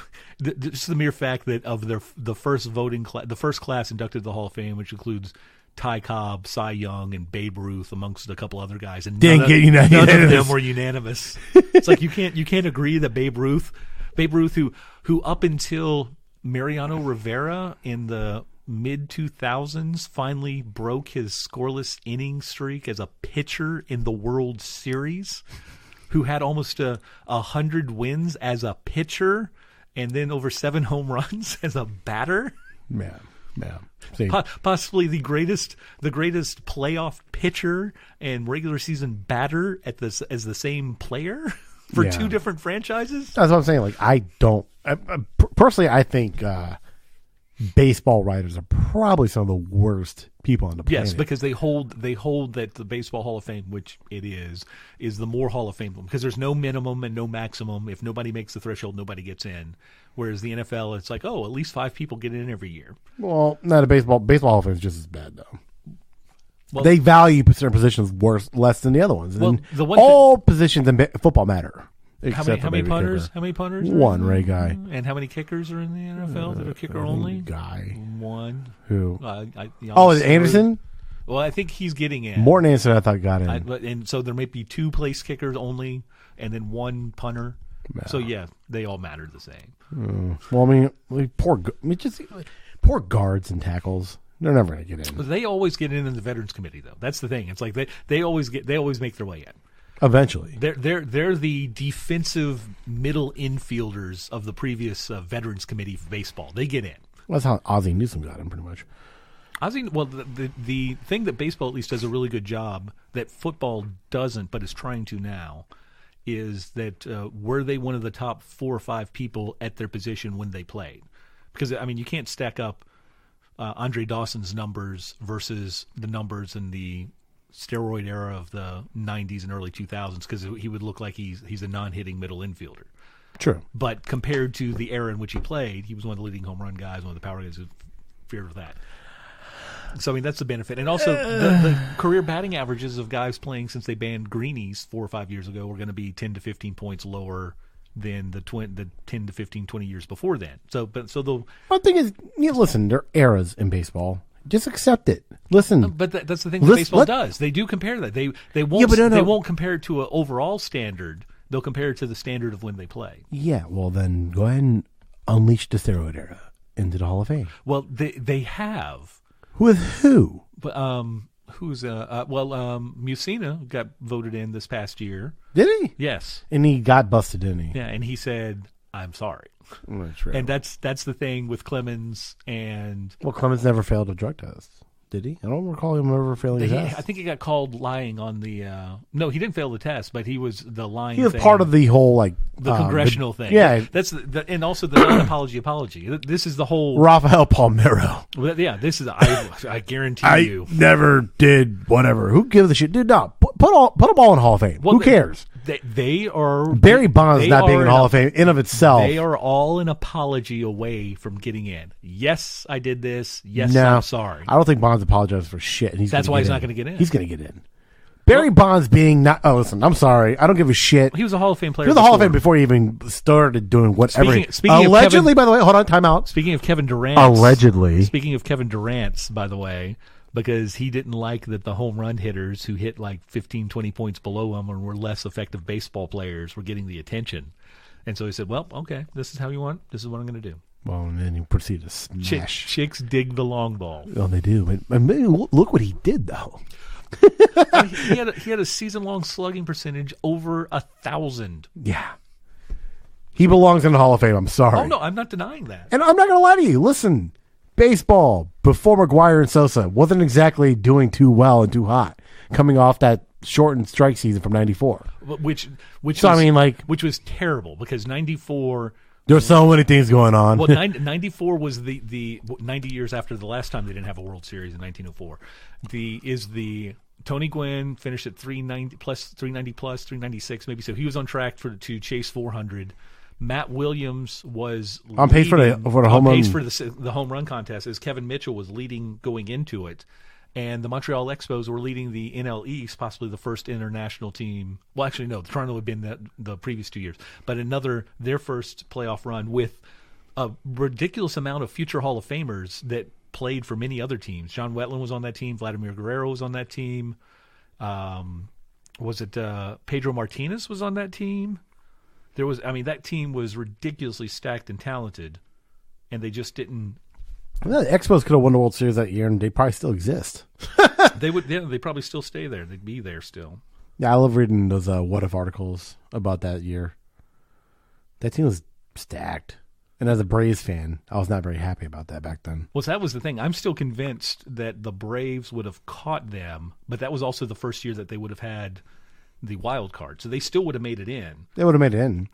just the mere fact that of the first voting class, the first class inducted to the Hall of Fame, which includes Ty Cobb, Cy Young, and Babe Ruth, amongst a couple other guys, and none of them were unanimous. It's like you can't agree that Babe Ruth, who up until Mariano Rivera in the mid-2000s finally broke his scoreless inning streak as a pitcher in the World Series, who had almost 100 wins as a pitcher and then over 7 home runs as a batter. Yeah. Possibly the greatest playoff pitcher and regular season batter as the same player for 2 different franchises. That's what I'm saying. Like, personally, I think baseball writers are probably some of the worst people on the planet. Yes, because they hold that the Baseball Hall of Fame, which it is the more Hall of Fame, because there's no minimum and no maximum. If nobody makes the threshold, nobody gets in. Whereas the NFL, it's like, oh, at least 5 people get in every year. Well, not a baseball Hall of Fame is just as bad though. Well, they value certain positions less than the other ones. Well, and all positions in football matter. How many punters? Kicker. How many punters? One, Ray Guy. And how many kickers are in the NFL that are kicker only? Guy. One. Who? Is it Anderson? Well, I think he's getting in. Morton Anderson, I thought got in. And so there might be 2 place kickers only, and then 1 punter. No. So yeah, they all matter the same. Well, poor guards and tackles. They're never going to get in. They always get in the Veterans Committee, though. That's the thing. It's like they always make their way in. Eventually, they're the defensive middle infielders of the previous Veterans Committee for baseball. They get in. Well, that's how Ozzie Newsome got in, pretty much. The thing that baseball at least does a really good job that football doesn't, but is trying to now, is that were they one of the top 4 or 5 people at their position when they played? Because I mean, you can't stack up Andre Dawson's numbers versus the numbers in the steroid era of the 90s and early 2000s, because he would look like he's a non-hitting middle infielder. True. But compared to the era in which he played, he was one of the leading home run guys, one of the power guys who feared of that. So, I mean, that's the benefit. And also, the career batting averages of guys playing since they banned greenies 4 or 5 years ago were going to be 10 to 15 points lower than the 10 to 15, 20 years before then. One thing is, listen, there are eras in baseball. Just accept it. Listen, but that's the thing that baseball does. They do compare that. They won't. They won't compare it to an overall standard. They'll compare it to the standard of when they play. Yeah. Well, then go ahead and unleash the steroid era into the Hall of Fame. Well, they have. With who? But Musina got voted in this past year. Did he? Yes. And he got busted, didn't he? Yeah, and he said, "I'm sorry." That's right. And that's the thing with Clemens and. Well, Clemens never failed a drug test, did he? I don't recall him ever failing a test. I think he got called lying on the. No, he didn't fail the test, but he was the lying. He was part of the whole the congressional thing. Yeah, that's and also the non-apology. This is the whole Rafael Palmeiro. Yeah, this is. I guarantee you, I never did whatever. Who gives a shit, dude? No, put them all in Hall of Fame. Well, who cares? They are Barry Bonds not being in the Hall of Fame in of itself. They are all an apology away from getting in. Yes, I did this. Yes, I'm sorry. I don't think Bonds apologized for shit. And that's why he's not going to get in. He's going to get in. Barry Bonds being not. Oh, listen, I'm sorry. I don't give a shit. He was a Hall of Fame player. He was a Hall of Fame before he even started doing whatever. Allegedly, by the way, hold on, time out. Speaking of Kevin Durant. Allegedly. Speaking of Kevin Durant's, by the way. Because he didn't like that the home run hitters who hit like 15, 20 points below him and were less effective baseball players were getting the attention. And so he said, well, okay, this is how you want. This is what I'm going to do. Well, and then he proceeded to smash. Chicks dig the long ball. Oh, they do. But look what he did, though. He had a season-long slugging percentage over 1,000. Yeah. He belongs in the Hall of Fame. I'm sorry. Oh, no, I'm not denying that. And I'm not going to lie to you. Listen. Baseball before McGuire and Sosa wasn't exactly doing too well and too hot, coming off that shortened strike season from '94. Which was terrible because '94. There's so many things going on. Well, '94 was the 90 years after the last time they didn't have a World Series in 1904. The Tony Gwynn finished at 390 plus 396 maybe, so he was on track to chase 400. Matt Williams was on pace for the home run contest, as Kevin Mitchell was leading going into it, and the Montreal Expos were leading the NL East, possibly the first international team. Well, actually, no, Toronto had been the previous 2 years, but their first playoff run with a ridiculous amount of future Hall of Famers that played for many other teams. John Wetland was on that team. Vladimir Guerrero was on that team. Pedro Martinez was on that team? That team was ridiculously stacked and talented, and they just didn't. Well, the Expos could have won the World Series that year, and they probably still exist. They would. Yeah, they probably still stay there. They'd be there still. Yeah, I love reading those what if articles about that year. That team was stacked, and as a Braves fan, I was not very happy about that back then. Well, so that was the thing. I'm still convinced that the Braves would have caught them, but that was also the first year that they would have had the wild card, so they still would have made it in. They would have made it in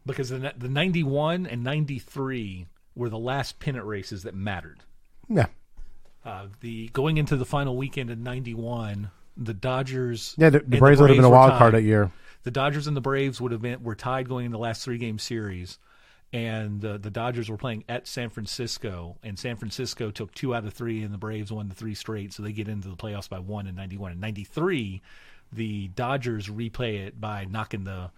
because the 91 and 93 were the last pennant races that mattered. Yeah. The going into the final weekend in '91, the Dodgers. Yeah, the Braves would have been a wild card that year. The Dodgers and the Braves were tied going in the last 3-game series, and the Dodgers were playing at San Francisco, and San Francisco took 2 out of 3, and the Braves won the 3 straight, so they get into the playoffs by 1 in '91. In '93, the Dodgers replay it by knocking the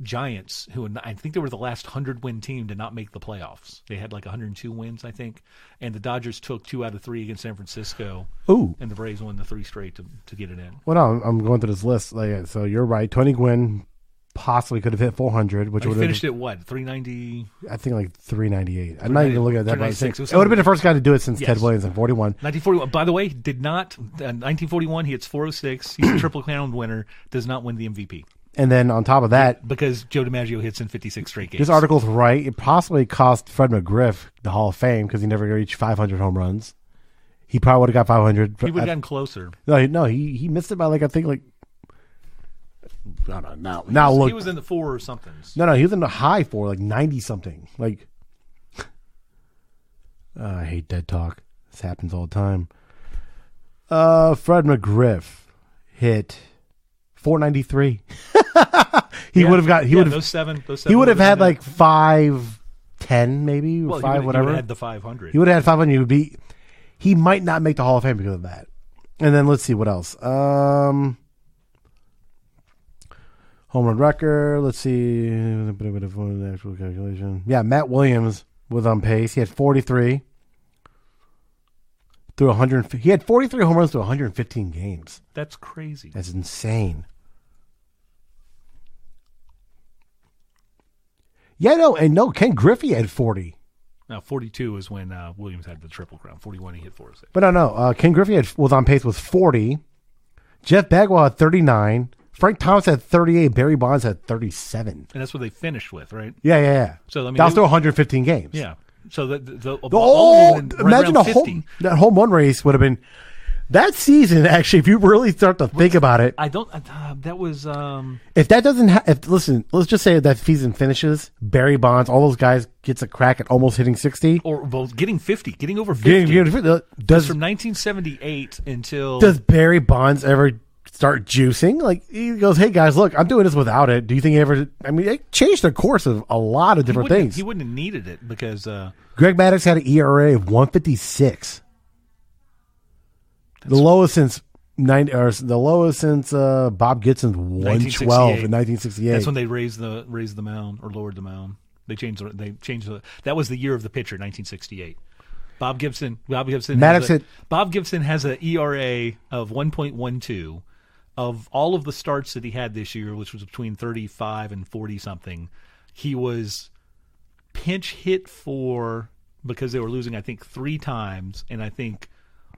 Giants, who I think they were the last 100-win team to not make the playoffs. They had like 102 wins, I think. And the Dodgers took 2 out of 3 against San Francisco. Ooh. And the Braves won the 3 straight to get it in. Well, no, I'm going through this list. So you're right. Tony Gwynn possibly could have hit 400, which would have finished at what, 390? I think like 398. I'm not even looking at that. But it would have been the first guy to do it since Ted Williams in 41. 1941. By the way, did not. 1941, he hits 406. He's a Triple Crown winner. Does not win the MVP. And then on top of that, because Joe DiMaggio hits in 56 straight games. This article's right. It possibly cost Fred McGriff the Hall of Fame because he never reached 500 home runs. He probably would have got 500. He would have gotten closer. No, he missed it by I think I don't know. Now look, he was in the 4 or something. No, he was in the high 4, 90 something. I hate dead talk. This happens all the time. Fred McGriff hit 493. He would have got. He would have those seven. He would have had 510 maybe, or 5 whatever. He would have had the 500. He would have had 500. He would be. He might not make the Hall of Fame because of that. And then let's see what else. Home run record. Let's see. A bit of an actual calculation. Yeah, Matt Williams was on pace. He had 43 through 100. He had 43 home runs through 115 games. That's crazy. That's insane. Yeah, Ken Griffey had 40. Now, 42 is when Williams had the Triple Crown. 41, he hit 406. But no. Ken Griffey was on pace with 40. Jeff Bagwell had 39. Frank Thomas had 38. Barry Bonds had 37. And that's what they finished with, right? Yeah. So that was still 115 games. Yeah. So imagine that home run race would have been that season. Actually, if you really start to think about it, that was if that doesn't listen, let's just say that season finishes, Barry Bonds, all those guys gets a crack at almost hitting 60 or getting 50, getting over 50. Does from 1978 until does Barry Bonds ever start juicing? He goes, "Hey guys, look, I'm doing this without it. Do you think he ever?" I mean, it changed the course of a lot of different things. He wouldn't have needed it because Greg Maddux had an ERA of 156, the lowest since Bob Gibson's 112 in 1968. That's when they raised the mound or lowered the mound. They changed that was the year of the pitcher, 1968. Bob Gibson has an ERA of 1.12. Of all of the starts that he had this year, which was between 35 and 40 something, he was pinch hit for because they were losing, I think, 3 times, and I think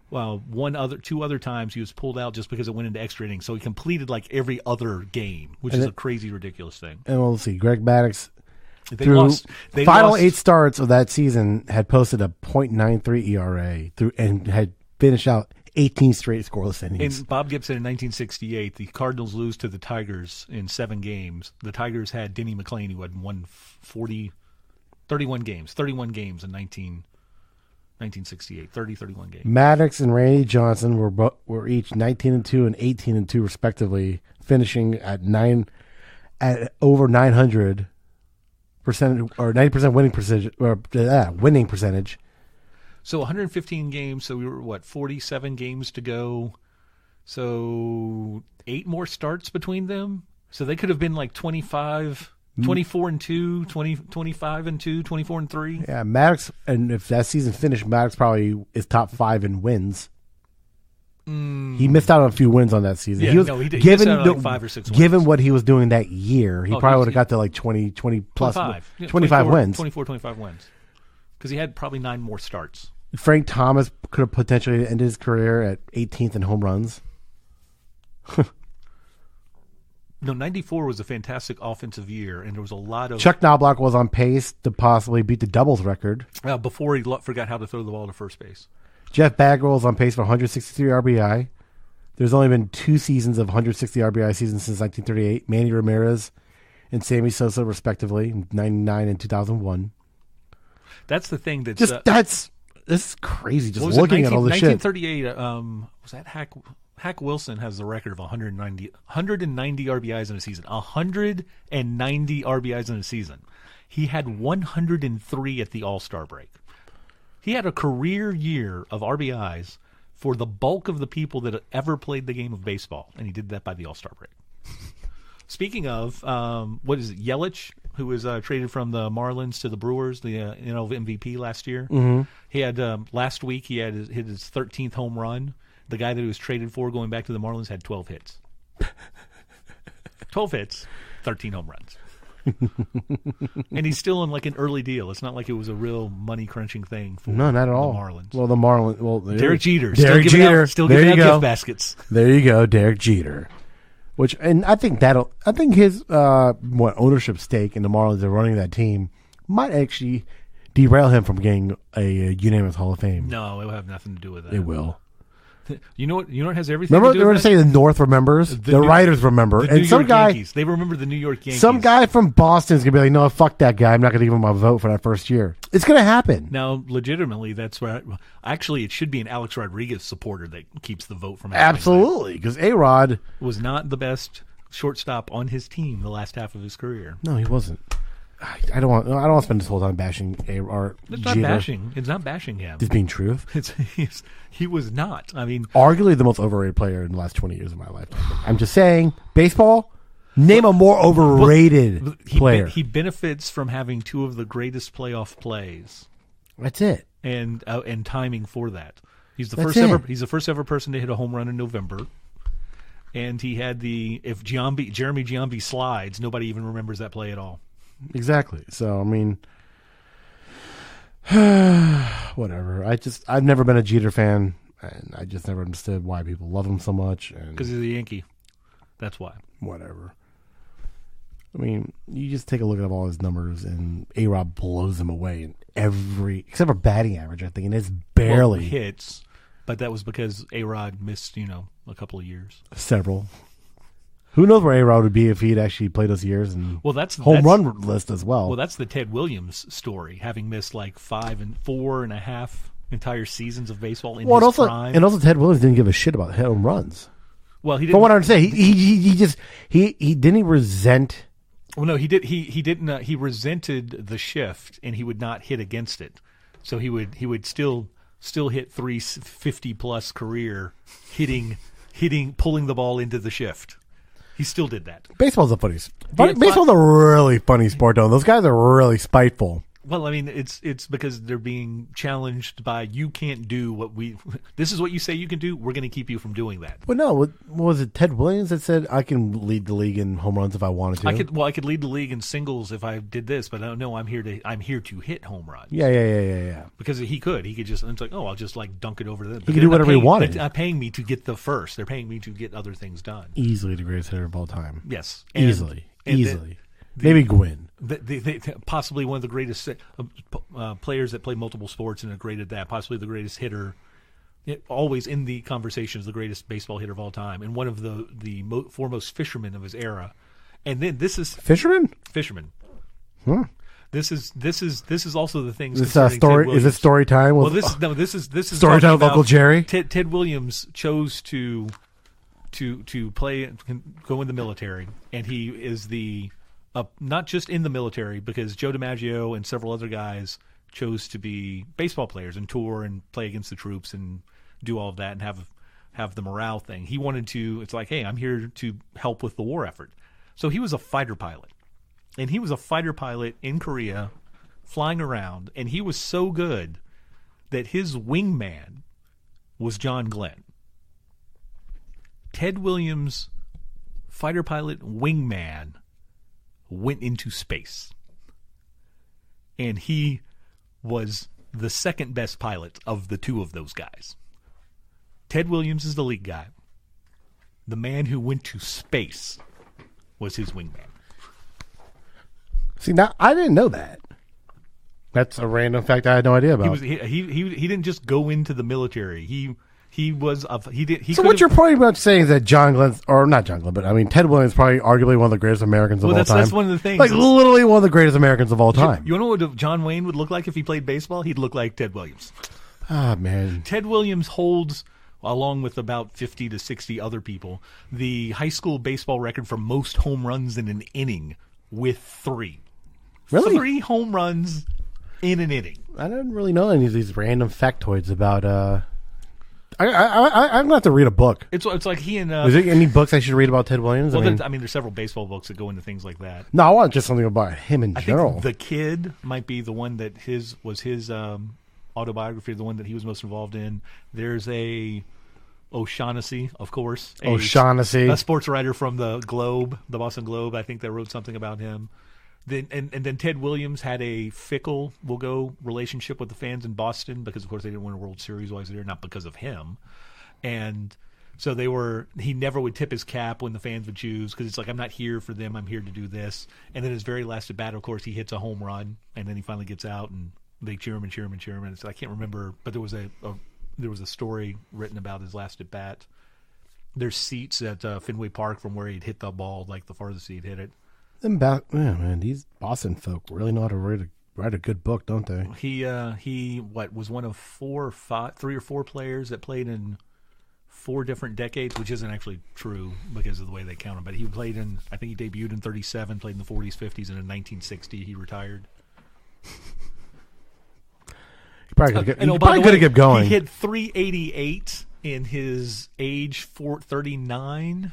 two other times he was pulled out just because it went into extra innings. So he completed every other game, which is a crazy, ridiculous thing. And we'll see. Greg Maddux, They final lost 8 starts of that season, had posted a .93 ERA and had finished out 18 straight scoreless innings. And Bob Gibson in 1968, the Cardinals lose to the Tigers in 7 games. The Tigers had Denny McClain, who had won 31 games in 1968, 31 games. Maddux and Randy Johnson were each 19-2 and 18-2 respectively, finishing at over 900% or 90% winning percentage. So 115 games. So we were 47 games to go. So 8 more starts between them. So they could have been 24-2, 25-2, 24-3. Yeah, Maddux, and if that season finished, Maddux probably is top 5 in wins. He missed out on a few wins on that season. Yeah, he missed out on 5 or 6 wins. Given what he was doing that year, he probably would have got to 20 plus 25 wins. 25 wins. Because he had probably 9 more starts. Frank Thomas could have potentially ended his career at 18th in home runs. No, 94 was a fantastic offensive year, and there was a lot of... Chuck Knobloch was on pace to possibly beat the doubles record. Before he forgot how to throw the ball to first base. Jeff Bagwell was on pace for 163 RBI. There's only been 2 seasons of 160 RBI seasons since 1938. Manny Ramirez and Sammy Sosa, respectively, in 1999 and 2001. That's the thing that's this is crazy. Just what was it, looking at all this shit. 1938. Was that Hack Wilson has the record of 190 RBIs in a season. 190 RBIs in a season. He had 103 at the All-Star break. He had a career year of RBIs for the bulk of the people that ever played the game of baseball, and he did that by the All-Star break. Speaking of, what is it, Yelich, who was traded from the Marlins to the Brewers, the MVP last year. Mm-hmm. He had last week he had hit his 13th home run. The guy that he was traded for going back to the Marlins had 12 hits. 12 hits, 13 home runs. And he's still in like an early deal. It's not like it was a real money crunching thing for not at all. The Marlins. Well, the Marlins. Well, Derek Jeter. Derek Jeter. Still giving out gift baskets. There you go, Derek Jeter. And I think his ownership stake in the Marlins and running that team might actually derail him from getting a unanimous Hall of Fame. No, it will have nothing to do with that. It will. You know what? You know what has everything remember, to do with that? Remember saying the North remembers? The writers remember. The and New some York guy, Yankees. They remember the New York Yankees. Some guy from Boston's going to be like, no, fuck that guy. I'm not going to give him my vote for that first year. It's going to happen. Now, legitimately, that's where actually it should be an Alex Rodriguez supporter that keeps the vote from happening. Absolutely, because A-Rod was not the best shortstop on his team the last half of his career. No, he wasn't. I don't want to spend this whole time bashing A-Rod. It's not bashing. It's not bashing him. Just being truth. He was not. I mean, arguably the most overrated player in the last 20 years of my life. I'm just saying, baseball. Name a more overrated player. He benefits from having two of the greatest playoff plays. That's it. And timing for that. He's the first ever person to hit a home run in November. And he had if Jeremy Giambi slides, nobody even remembers that play at all. Exactly. So I mean, whatever. I've never been a Jeter fan, and I just never understood why people love him so much. Because he's a Yankee. That's why. Whatever. I mean, you just take a look at all his numbers, and A-Rod blows him away in except for batting average, I think, and it's barely hits. But that was because A-Rod missed, a couple of years. Several. Who knows where A-Rod would be if he'd actually played those years and home run list as well. Well, that's the Ted Williams story, having missed like 5 and 4.5 entire seasons of baseball in his prime. And also Ted Williams didn't give a shit about home runs. Well, he didn't. From what I understand, he didn't resent. Well, no, he did. He didn't. He resented the shift, and he would not hit against it. So he would still hit 350 plus career pulling the ball into the shift. He still did that. Baseball's a really funny sport, though. Those guys are really spiteful. Well, I mean, it's because they're being challenged by you can't do what this is what you say you can do. We're going to keep you from doing that. Well, no, what was it Ted Williams that said I can lead the league in home runs if I wanted to? I could lead the league in singles if I did this, but I don't know. I'm here to hit home runs. Yeah. Because he could just. It's like, I'll just like dunk it over them. He could do whatever he wanted. They're not paying me to get the first. They're paying me to get other things done. Easily the greatest hitter of all time. Yes, easily. Maybe Gwynn. Possibly one of the greatest players that play multiple sports and are great at that. Possibly the greatest hitter, always in the conversation as the greatest baseball hitter of all time, and one of the foremost fishermen of his era. And then this is fisherman. Hmm. This is also the things. This story is it story time? Well, this is story time with Uncle Jere. Ted Williams chose to play, go in the military, and he is not just in the military, because Joe DiMaggio and several other guys chose to be baseball players and tour and play against the troops and do all of that and have the morale thing. He wanted to. It's like, hey, I'm here to help with the war effort. So he was a fighter pilot, and he was a fighter pilot in Korea, flying around, and he was so good that his wingman was John Glenn. Ted Williams, fighter pilot wingman, went into space. And he was the second best pilot of the two of those guys. Ted Williams is the lead guy. The man who went to space was his wingman. See, now I didn't know that. That's a random fact I had no idea about. He didn't just go into the military. He He was he did he So what you're probably about saying is that John Glenn, or not John Glenn, but I mean Ted Williams is probably arguably one of the greatest Americans of all time. That's one of the things. Like literally one of the greatest Americans of all time. You know what John Wayne would look like if he played baseball? He'd look like Ted Williams. Ah, man. Ted Williams holds, along with about 50 to 60 other people, the high school baseball record for most home runs in an inning with 3. Really? 3 home runs in an inning. I didn't really know any of these random factoids about. I'm gonna have to read a book. It's like he and. Is there any books I should read about Ted Williams? Well, there's several baseball books that go into things like that. No, I want just something about him in general. Think The Kid might be the one that his autobiography, the one that he was most involved in. There's a O'Shaughnessy, of course. O'Shaughnessy, a sports writer from the Globe, the Boston Globe. I think that wrote something about him. Then Ted Williams had a fickle, we'll go, relationship with the fans in Boston because, of course, they didn't win a World Series while he was there, not because of him. And so he never would tip his cap when the fans would choose because it's like, I'm not here for them, I'm here to do this. And then his very last at bat, of course, he hits a home run, and then he finally gets out, and they cheer him and cheer him and cheer him. And I can't remember, but there was a story written about his last at bat. There's seats at Fenway Park from where he'd hit the ball, like the farthest he'd hit it. Man, these Boston folk really know how to write a good book, don't they? He was one of 3 or 4 players that played in 4 different decades, which isn't actually true because of the way they count them. But he played in, I think he debuted in 1937, played in the 40s, 50s, and in 1960 he retired. He probably could have kept going. He hit 388 in his age 39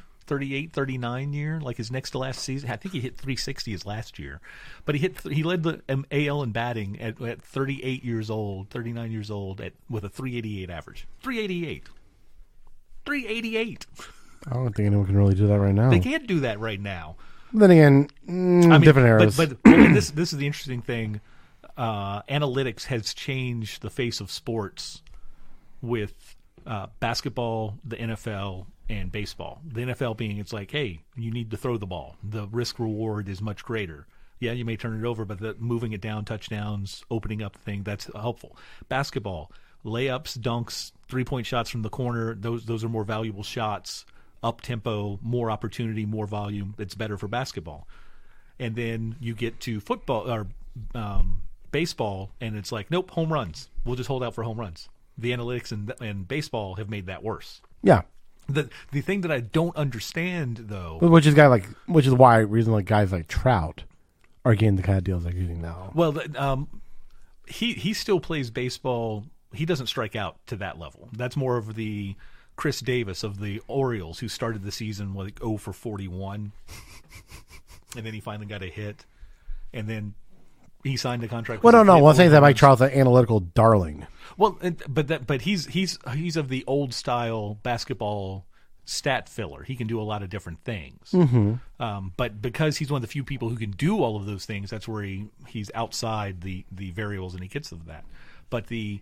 year, like his next to last season. I think he hit 360 his last year, but he led the AL in batting at 38 years old, 39 years old with a 388 average. 388. I don't think anyone can really do that right now. They can't do that right now. Then again, different eras. But this is the interesting thing. Analytics has changed the face of sports with basketball, the NFL, and baseball. The NFL being, it's like, hey, you need to throw the ball. The risk reward is much greater. Yeah, you may turn it over, but moving it down, touchdowns, opening up the thing, that's helpful. Basketball, layups, dunks, 3-point shots from the corner, those are more valuable shots. Up tempo, more opportunity, more volume. It's better for basketball. And then you get to football or baseball, and it's like, nope, home runs. We'll just hold out for home runs. The analytics and baseball have made that worse. Yeah. The thing that I don't understand, though, which is reason like guys like Trout are getting the kind of deals they're getting now. Well, he still plays baseball. He doesn't strike out to that level. That's more of the Chris Davis of the Orioles, who started the season like 0 for 41, and then he finally got a hit, and then he signed a contract. Well, no. One thing that Mike Trout's an analytical darling. Well, but he's of the old style basketball stat filler. He can do a lot of different things. Mm-hmm. But because he's one of the few people who can do all of those things, that's where he's outside the variables, and he gets to that. But the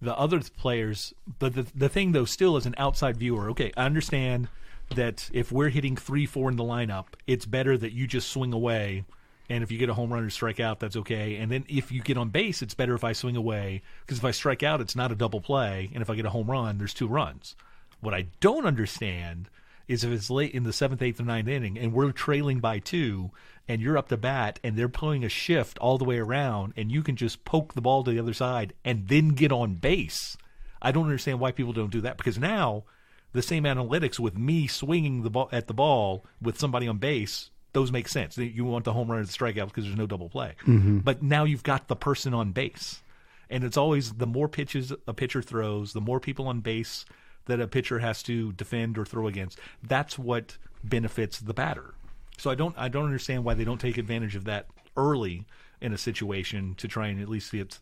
other players, but the thing though, still as an outside viewer, okay, I understand that if we're hitting 3-4 in the lineup, it's better that you just swing away. And if you get a home run or strike out, that's okay. And then if you get on base, it's better if I swing away, because if I strike out, it's not a double play. And if I get a home run, there's 2 runs. What I don't understand is if it's late in the 7th, 8th, or 9th inning, and we're trailing by 2, and you're up to bat, and they're pulling a shift all the way around, and you can just poke the ball to the other side and then get on base. I don't understand why people don't do that, because now the same analytics with me swinging the ball at the ball with somebody on base, those make sense. You want the home run or the strikeout because there's no double play. Mm-hmm. But now you've got the person on base. And it's always the more pitches a pitcher throws, the more people on base that a pitcher has to defend or throw against. That's what benefits the batter. So I don't understand why they don't take advantage of that early in a situation to try and at least see it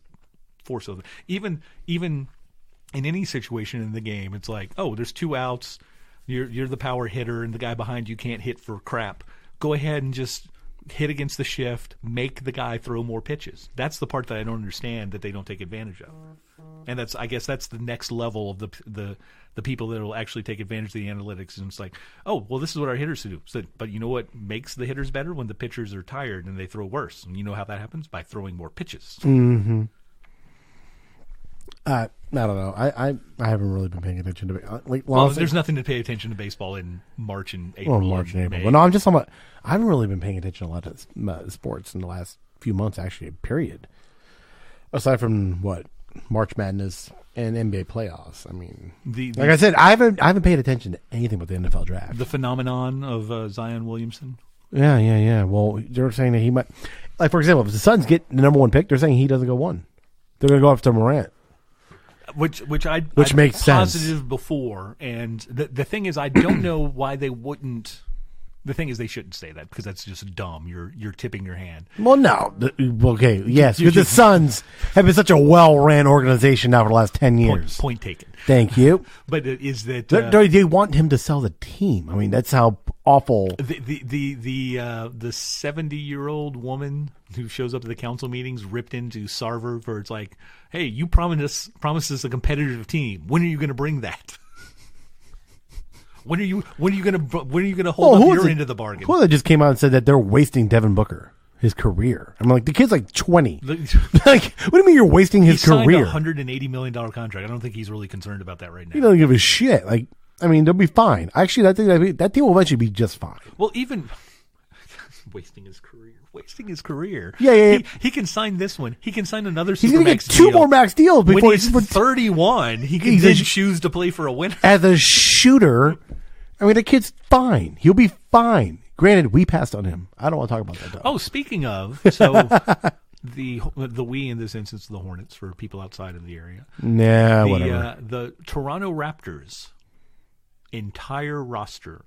force over. Even in any situation in the game, it's like, oh, there's 2 outs, you're the power hitter, and the guy behind you can't hit for crap. Go ahead and just hit against the shift, make the guy throw more pitches. That's the part that I don't understand that they don't take advantage of. And I guess that's the next level of the people that will actually take advantage of the analytics. And it's like, oh, well, this is what our hitters do. So, but you know what makes the hitters better? When the pitchers are tired and they throw worse. And you know how that happens? By throwing more pitches. Mm-hmm. I don't know. I haven't really been paying attention to it. There's nothing to pay attention to baseball in March and April. Well, March and April. May. But no, I'm just talking about. I haven't really been paying attention to a lot of sports in the last few months. Actually, period. Aside from March Madness and NBA playoffs. I mean, like I said, I haven't paid attention to anything but the NFL draft. The phenomenon of Zion Williamson. Yeah. Well, they're saying that he might. Like, for example, if the Suns get the number one pick, they're saying he doesn't go one. They're going to go after Morant. Which makes sense. Positive before, and the thing is, I don't know why they wouldn't. The thing is, they shouldn't say that because that's just dumb. You're tipping your hand. Well, no. Okay, yes, because the Suns have been such a well-ran organization now for the last 10 years. Point taken. Thank you. But is that they want him to sell the team? I mean, that's how awful. The 70-year-old woman who shows up to the council meetings ripped into Sarver for it's like, hey, you promised us a competitive team. When are you going to bring that? When are you going to hold up your end of the bargain? Well, they just came out and said that they're wasting Devin Booker, his career. I'm like, the kid's like 20. Like, what do you mean you're wasting his career? He signed a $180 million contract. I don't think he's really concerned about that right now. He doesn't give a shit. Like, I mean, they'll be fine. Actually, I think that team will eventually be just fine. Well, even wasting his career. Yeah. He can sign this one. He can sign another. He's going to get two more max deals before he's 31. He can then choose to play for a winner as a shooter. I mean, the kid's fine. He'll be fine. Granted, we passed on him. I don't want to talk about that, though. Oh, speaking of, so the we in this instance, the Hornets for people outside of the area. Nah, whatever. The Toronto Raptors' entire roster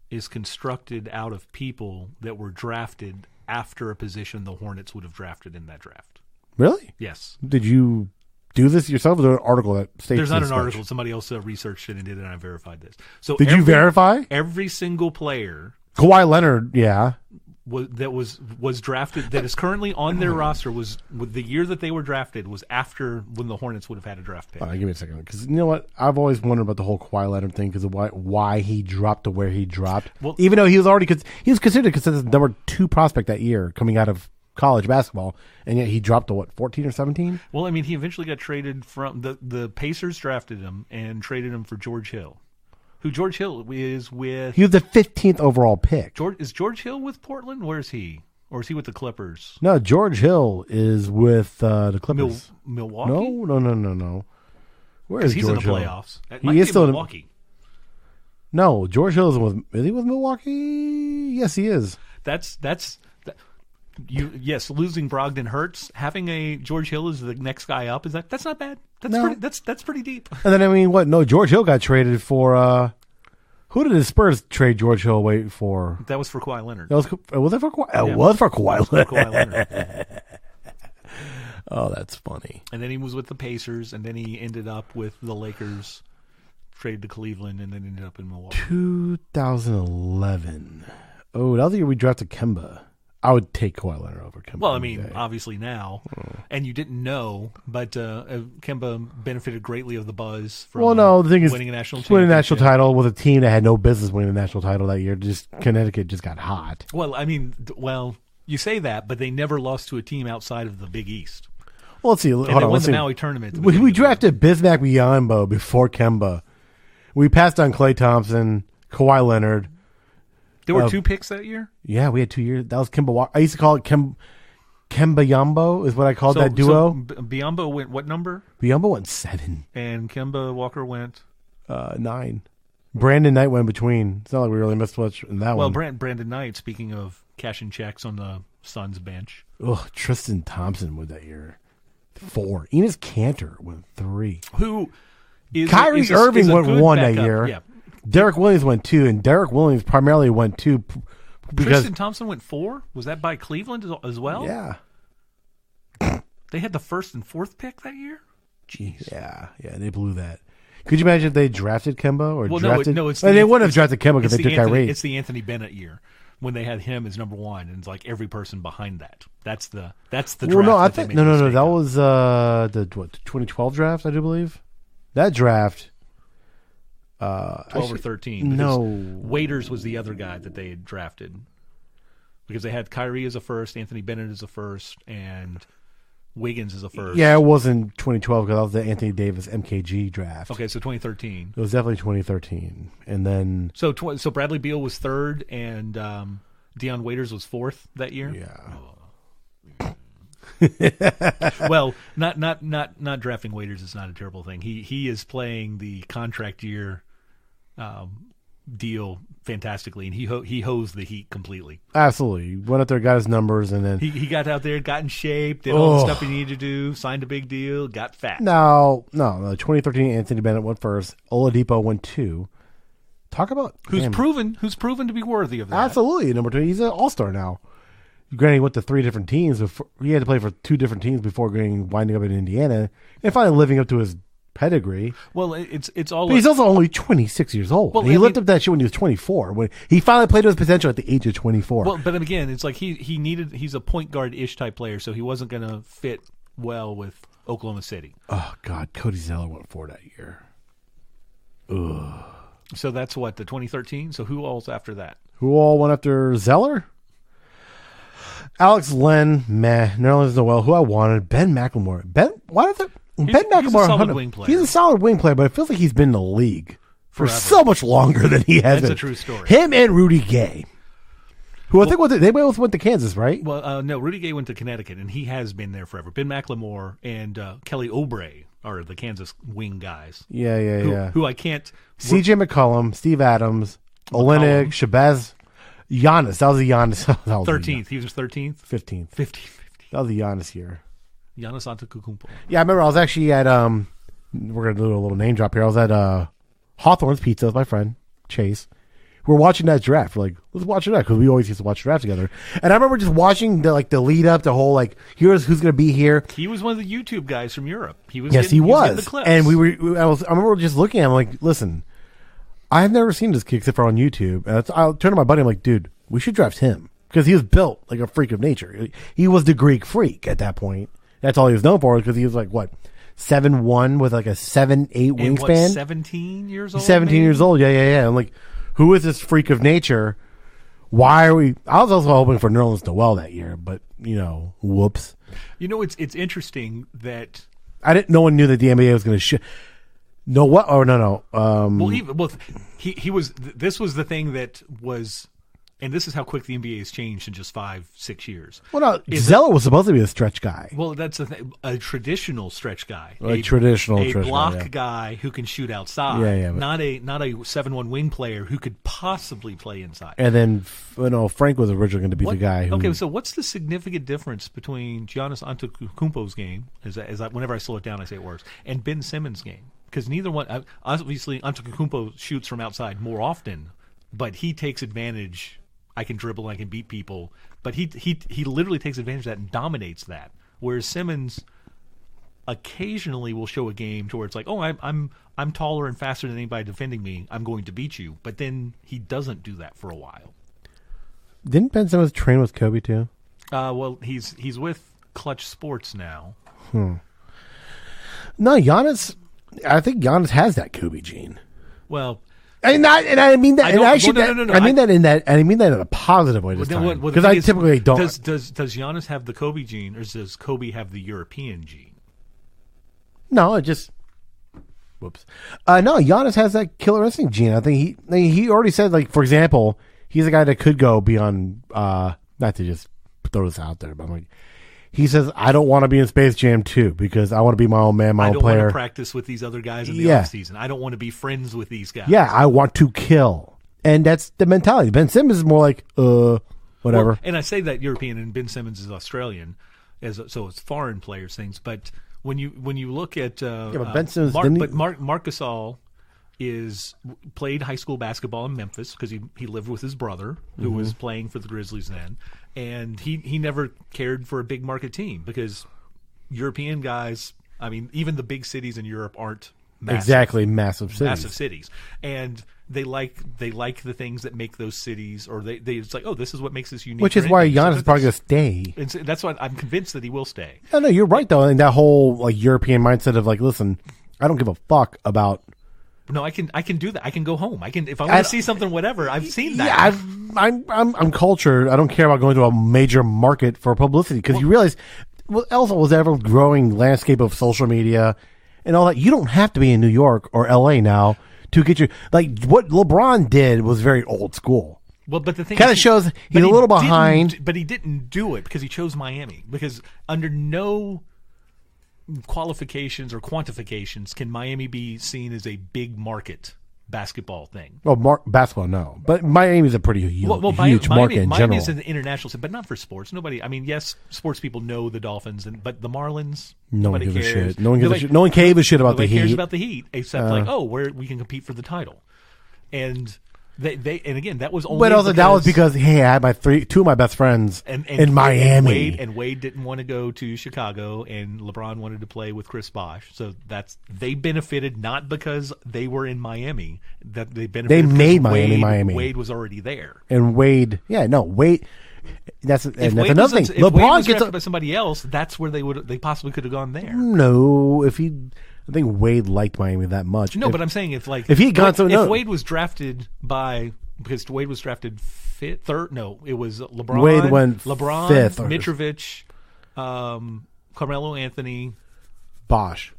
is constructed out of people that were drafted after a position the Hornets would have drafted in that draft. Really? Yes. Did you do this yourself? Or is there an article that states there's not this an much? article. Somebody else researched it and did it, and I verified this. So did you verify? Every single player, Kawhi Leonard, yeah, was drafted that is currently on their roster was the year that they were drafted was after when the Hornets would have had a draft pick. Give me a second, because you know what? I've always wondered about the whole Kawhi Leonard thing because of why he dropped to where he dropped. Well, even though he was considered the number 2 prospect that year coming out of college basketball, and yet he dropped to 14 or 17? Well, I mean, he eventually got traded from the Pacers drafted him and traded him for George Hill, who George Hill is with. He was the 15th overall pick. Is George Hill with Portland? Where is he? Or is he with the Clippers? No, George Hill is with the Clippers. Milwaukee? No. Where is he's George in the Hill? playoffs. He is still Milwaukee. No, George Hill is he with Milwaukee? Yes, he is. Losing Brogdon hurts. Having a George Hill as the next guy up that's not bad. That's pretty deep. And then I mean, No, George Hill got traded for. Who did the Spurs trade George Hill away for? That was for Kawhi Leonard. Was it for Kawhi? Yeah, it was for Kawhi Leonard. Oh, that's funny. And then he was with the Pacers, and then he ended up with the Lakers. Traded to Cleveland, and then ended up in Milwaukee. 2011. Oh, that was the year we drafted Kemba. I would take Kawhi Leonard over Kemba. Well, I mean, obviously now, and you didn't know, but Kemba benefited greatly of the buzz from the thing is, winning a national title with a team that had no business winning a national title that year. Connecticut just got hot. Well, I mean, you say that, but they never lost to a team outside of the Big East. Well, let's see. They won the Maui tournament. We drafted Bismack Biyombo before Kemba. We passed on Klay Thompson, Kawhi Leonard. There were 2 picks that year? Yeah, we had 2 years. That was Kemba Walker. I used to call it Kemba Yombo is what I called that duo. So Biyombo went what number? Biyombo went 7. And Kemba Walker went? 9. Brandon Knight went between. It's not like we really missed much in that one. Well, Brandon Knight, speaking of cashing checks on the Suns bench. Ugh, Tristan Thompson went that year. 4. Enes Kanter went 3. Kyrie Irving went 1 that year. Yeah. Derek Williams went 2, and Derek Williams primarily went 2 because Tristan Thompson went 4. Was that by Cleveland as well? Yeah. They had the 1st and 4th pick that year. Jeez. Yeah, they blew that. Could you imagine if they drafted Kemba or drafted? No, they wouldn't have drafted Kemba because they took Kyrie. It's the Anthony Bennett year when they had him as number 1, and it's like every person behind that. That's the draft. Well, no, I think no. That was the 2012 draft, I do believe. That draft. 12 or 13. No. Waiters was the other guy that they had drafted because they had Kyrie as a first, Anthony Bennett as a first, and Wiggins is a first. Yeah, it wasn't 2012 because that was the Anthony Davis MKG draft. Okay, so 2013. It was definitely 2013, and then so Bradley Beal was third, and Deion Waiters was fourth that year. Yeah. Well, not drafting Waiters is not a terrible thing. He is playing the contract year deal fantastically, and he hosed the Heat completely. Absolutely, went out there, got his numbers, and then he got out there, got in shape, did all the stuff he needed to do, signed a big deal, got fat. No. 2013 Anthony Bennett went first. Oladipo went 2. Talk about who's proven to be worthy of that. Absolutely, number 2. He's an all-star now. Granted, he went to 3 different teams. He had to play for 2 different teams before winding up in Indiana and finally living up to his pedigree. Well, it's all. But he's also only 26 years old. Well, he lived up that shit when he was 24. When he finally played to his potential at the age of 24. Well, but again, it's like he's a point guard-ish type player, so he wasn't going to fit well with Oklahoma City. Oh God, Cody Zeller went 4 that year. Ugh. So that's what, the 2013. So who all's after that? Who all went after Zeller? Alex Len, meh. Nerlens Noel, who I wanted. Ben McLemore. Ben McLemore. He's a solid wing player. He's a solid wing player, but it feels like he's been in the league for forever. so much longer than he has. That's a true story. Him and Rudy Gay, who I think they both went to Kansas, right? Well, no, Rudy Gay went to Connecticut, and he has been there forever. Ben McLemore and Kelly Oubre are the Kansas wing guys. Yeah. Who I can't. C.J. McCollum, Steve Adams, Olynyk, Shabazz, Giannis. That was the Giannis. 13th. He was 13th? 15th. 15th. That was the Giannis year. Giannis Antetokounmpo. Yeah, I remember I was actually at, we're going to do a little name drop here. I was at Hawthorne's Pizza with my friend, Chase. We're watching that draft. We're like, let's watch it because we always used to watch draft together. And I remember just watching the lead up, the whole here's who's going to be here. He was one of the YouTube guys from Europe. He was. Yes, he was. The clips. And I remember just looking at him like, listen, I've never seen this kid except for on YouTube. And I'll turn to my buddy. I'm like, dude, we should draft him because he was built like a freak of nature. He was the Greek freak at that point. That's all he was known for because he was 7'1" with a 7'8" wingspan. 17 years old. 17 maybe? years old. Yeah. I'm like, who is this freak of nature? Why are we? I was also hoping for Nerlens Noel that year, but whoops. It's interesting that no one knew that the NBA was going to No, what? Oh, no. He was. This was the thing that was, and this is how quick the NBA has changed in just 5-6 years. Well, no, Zeller was supposed to be a stretch guy. Well, that's the thing. A traditional stretch guy, a block guy who can shoot outside. Yeah. Not a 7-1 wing player who could possibly play inside. And then Frank was originally going to be the guy. Okay, so what's the significant difference between Giannis Antetokounmpo's game, whenever I slow it down, I say it works, and Ben Simmons' game? Because neither one, obviously, Antetokounmpo shoots from outside more often, but he takes advantage. I can dribble, I can beat people, but he literally takes advantage of that and dominates that. Whereas Simmons occasionally will show a game to where it's like, oh, I'm taller and faster than anybody defending me, I'm going to beat you. But then he doesn't do that for a while. Didn't Ben Simmons train with Kobe too? Well, he's with Clutch Sports now. No, Giannis. I think Giannis has that Kobe gene. Well. I mean that. No. I mean that in a positive way this time. Because I typically don't. Does Giannis have the Kobe gene, or does Kobe have the European gene? No, it just. Whoops. No, Giannis has that killer instinct gene. I think he already said, for example, he's a guy that could go beyond. Not to just throw this out there, but he says, I don't want to be in Space Jam 2 because I want to be my own man, my own player. I don't want to practice with these other guys in the offseason. I don't want to be friends with these guys. Yeah, I want to kill. And that's the mentality. Ben Simmons is more like, whatever. Well, and I say that European, and Ben Simmons is Australian, so it's foreign players things. But when you look at but Ben Simmons, Marc Gasol played high school basketball in Memphis because he lived with his brother who was playing for the Grizzlies then, and he never cared for a big market team because European guys, I mean, even the big cities in Europe aren't massive cities, and they like the things that make those cities, or they it's like, oh, this is what makes this unique. Which is why Giannis is probably going to stay. And so that's why I'm convinced that he will stay. No, you're right though. In that whole European mindset of listen, I don't give a fuck about. No, I can do that. I can go home. If I want to see something, whatever. I've seen that. Yeah, I'm cultured. I don't care about going to a major market for publicity because you realize also was ever growing landscape of social media and all that. You don't have to be in New York or LA now to get your, like, what LeBron did was very old school. Well, but the thing kind of shows he's a little behind. But he didn't do it because he chose Miami. Because under no qualifications or quantifications can Miami be seen as a big market basketball thing. Well, basketball, no. But Miami's a pretty huge market in general. Miami is an international, but not for sports. Nobody, I mean, yes, sports people know the Dolphins, but the Marlins, nobody cares. A shit. No one gives a shit. No one cares a shit about the Heat. Nobody cares about the Heat, except we can compete for the title. And and again, that was only. But also that was because I had two of my best friends in Miami, and Wade didn't want to go to Chicago, and LeBron wanted to play with Chris Bosh. So they benefited not because they were in Miami, that they benefited. They made Miami. Wade was already there, and Wade. That's another thing. If LeBron Wade was drafted by somebody else, that's where they possibly could have gone there. No, I think Wade liked Miami that much. No, but I'm saying if Wade was drafted because Wade was drafted third. No, it was LeBron. Wade went fifth. Mitrovic, Carmelo Anthony, Bosh.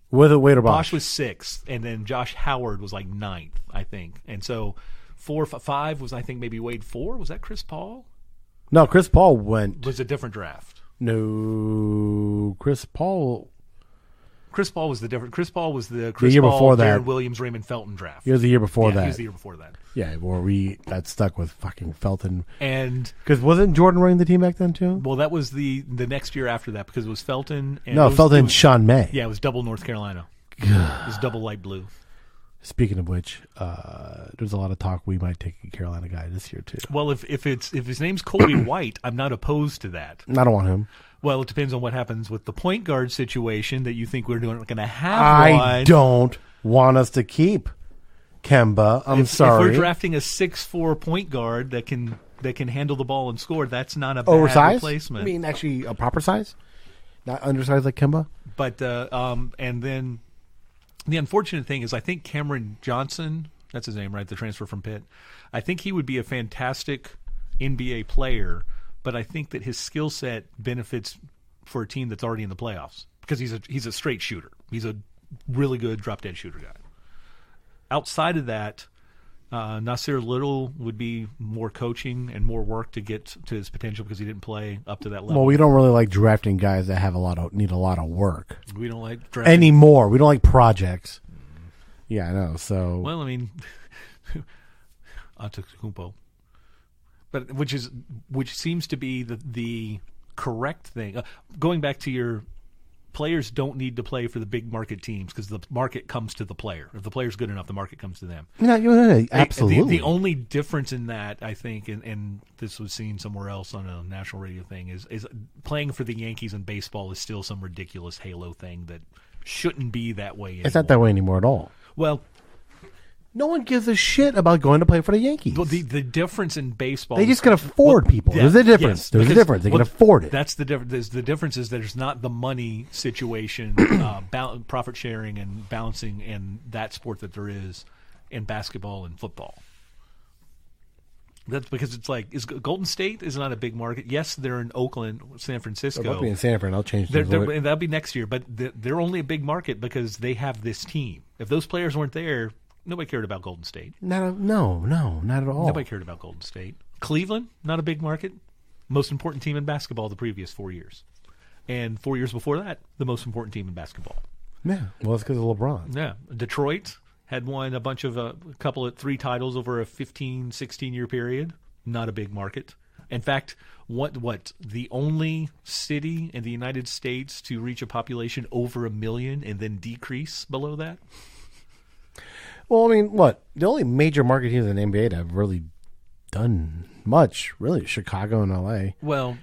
Whether Wade or Bosh. Bosh was sixth, and then Josh Howard was like ninth, I think. And so 5 was, I think, maybe Wade 4. Was that Chris Paul? No, Chris Paul was a different draft. No, Chris Paul was the different. Chris Paul was the year before that. Darren Williams, Raymond Felton draft. He was the year before that. He was the year before that. Yeah, where we got stuck with fucking Felton. And because wasn't Jordan running the team back then too? Well, that was the next year after that because it was Felton. Felton and Sean May. Yeah, it was double North Carolina. It was double light blue. Speaking of which, there's a lot of talk we might take a Carolina guy this year too. Well, if his name's Colby White, I'm not opposed to that. I don't want him. Well, it depends on what happens with the point guard situation that you think we're going to have. I don't want us to keep Kemba. I'm sorry. If we're drafting a 6'4" point guard that can handle the ball and score, that's not a bad oversized replacement. I mean, actually, a proper size, not undersized like Kemba. But and then the unfortunate thing is, I think Cameron Johnson, that's his name, right? The transfer from Pitt. I think he would be a fantastic NBA player. But I think that his skill set benefits for a team that's already in the playoffs because he's a straight shooter. He's a really good drop-dead shooter guy. Outside of that, Nasir Little would be more coaching and more work to get to his potential because he didn't play up to that level. Well, we don't really like drafting guys that need a lot of work. We don't like drafting anymore. We don't like projects. Yeah, I know. So well, I mean, Antetokounmpo. But which seems to be the correct thing. Going back to your players don't need to play for the big market teams because the market comes to the player. If the player's good enough, the market comes to them. Yeah, absolutely. The only difference in that, I think, and this was seen somewhere else on a national radio thing, is playing for the Yankees in baseball is still some ridiculous halo thing that shouldn't be that way anymore. It's not that way anymore at all. Well, no one gives a shit about going to play for the Yankees. The difference in baseball, they just can afford people. There's a difference. Yes, there's a difference. They can afford it. That's the difference. The difference is there's not the money situation, profit sharing and balancing in that sport that there is in basketball and football. That's because it's like Golden State is not a big market. Yes, they're in Oakland, San Francisco. They'll be in San Fran. I'll change that'll be next year. But they're only a big market because they have this team. If those players weren't there, nobody cared about Golden State. No, not at all. Nobody cared about Golden State. Cleveland, not a big market. Most important team in basketball the previous 4 years. And 4 years before that, the most important team in basketball. Yeah, well, it's because of LeBron. Yeah. Detroit had won a couple of 3 titles over a 15, 16-year period. Not a big market. In fact, what the only city in the United States to reach a population over 1 million and then decrease below that? Well, I mean, the only major market teams in the NBA that have really done much, really, Chicago and LA. Well,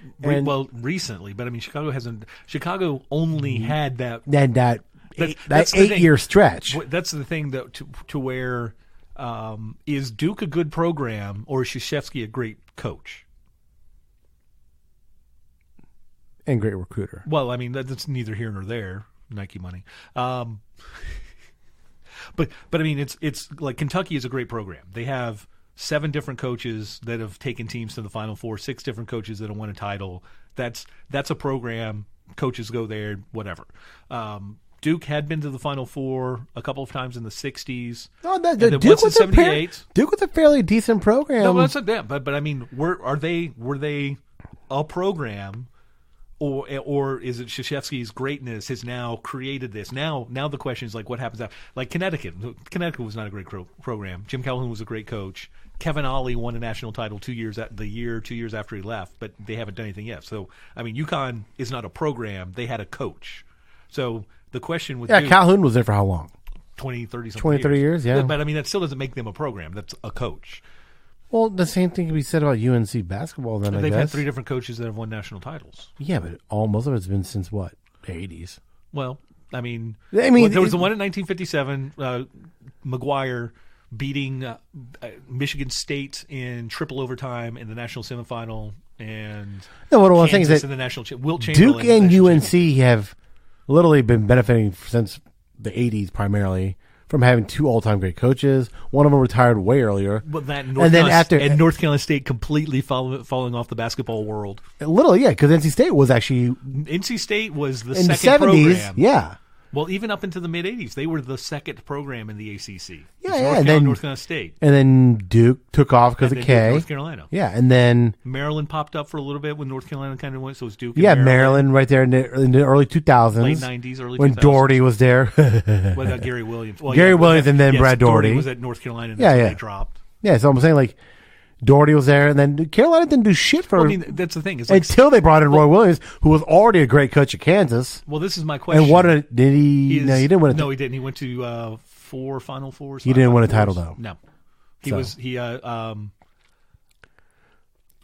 recently, but I mean, Chicago only had that 8-year stretch. That's the thing, though, to where is Duke a good program or is Krzyzewski a great coach? And great recruiter. Well, I mean, that's neither here nor there. Nike money. But I mean, it's like Kentucky is a great program. They have 7 different coaches that have taken teams to the Final Four, 6 different coaches that have won a title. That's a program. Coaches go there, whatever. Duke had been to the Final Four a couple of times in the 60s. No, and then once in 78. Duke was a fairly decent program. No, that's not, but I mean, were they a program, or is it Krzyzewski's greatness has now created this? Now the question is like, what happens after? Like Connecticut. Connecticut was not a great program. Jim Calhoun was a great coach. Kevin Ollie won a national title 2 years after he left, but they haven't done anything yet. So I mean, UConn is not a program; they had a coach. So the question with Duke, Calhoun was there for how long? 20, 30 years, yeah. But I mean, that still doesn't make them a program. That's a coach. Well, the same thing can be said about UNC basketball. Then they've had 3 different coaches that have won national titles. Yeah, but most of it's been since what, the 80s. Well, I mean, there was the one in 1957, McGuire beating Michigan State in triple overtime in the national semifinal, and what I'm saying is that in the national Wilt Chamberlain Duke and UNC have literally been benefiting since the 80s primarily from having 2 all-time great coaches. One of them retired way earlier. But that North Carolina State completely falling off the basketball world. Literally, yeah, because NC State was actually NC State was the in second the 70s, program. Yeah. Well, even up into the mid-'80s, they were the second program in the ACC. Yeah, North Carolina State. And then Duke took off because of K. North Carolina. Yeah, and then Maryland popped up for a little bit when North Carolina kind of went, so it was Duke and Maryland right there in the early 2000s. Late 90s, early 2000s. When Doherty was there. What Gary Williams? Well, Gary Williams and then Brad Doherty. Was at North Carolina and that's when they dropped. Yeah, so I'm saying like Doherty was there, and then Carolina didn't do shit for. Well, I mean, that's the thing. It's like, until they brought in Roy Williams, who was already a great coach at Kansas. Well, this is my question. And did he? No, he didn't win. No, he didn't. He went to 4 Final Fours. He didn't win a title though. No,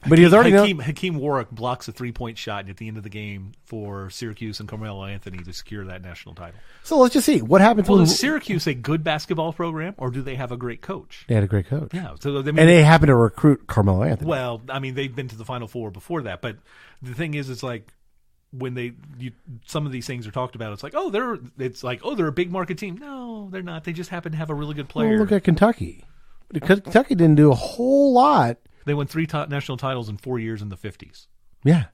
But he was already Hakeem Warwick blocks a 3-point shot at the end of the game for Syracuse and Carmelo Anthony to secure that national title. So let's just see what happens. Well, is Syracuse a good basketball program, or do they have a great coach? They had a great coach. Yeah, so and they happened to recruit Carmelo Anthony. Well, I mean, they've been to the Final Four before that, but the thing is, it's like when some of these things are talked about, it's like, they're a big market team. No, they're not. They just happen to have a really good player. Well, look at Kentucky. Kentucky didn't do a whole lot. They won 3 national titles in 4 years in the 50s. Yeah.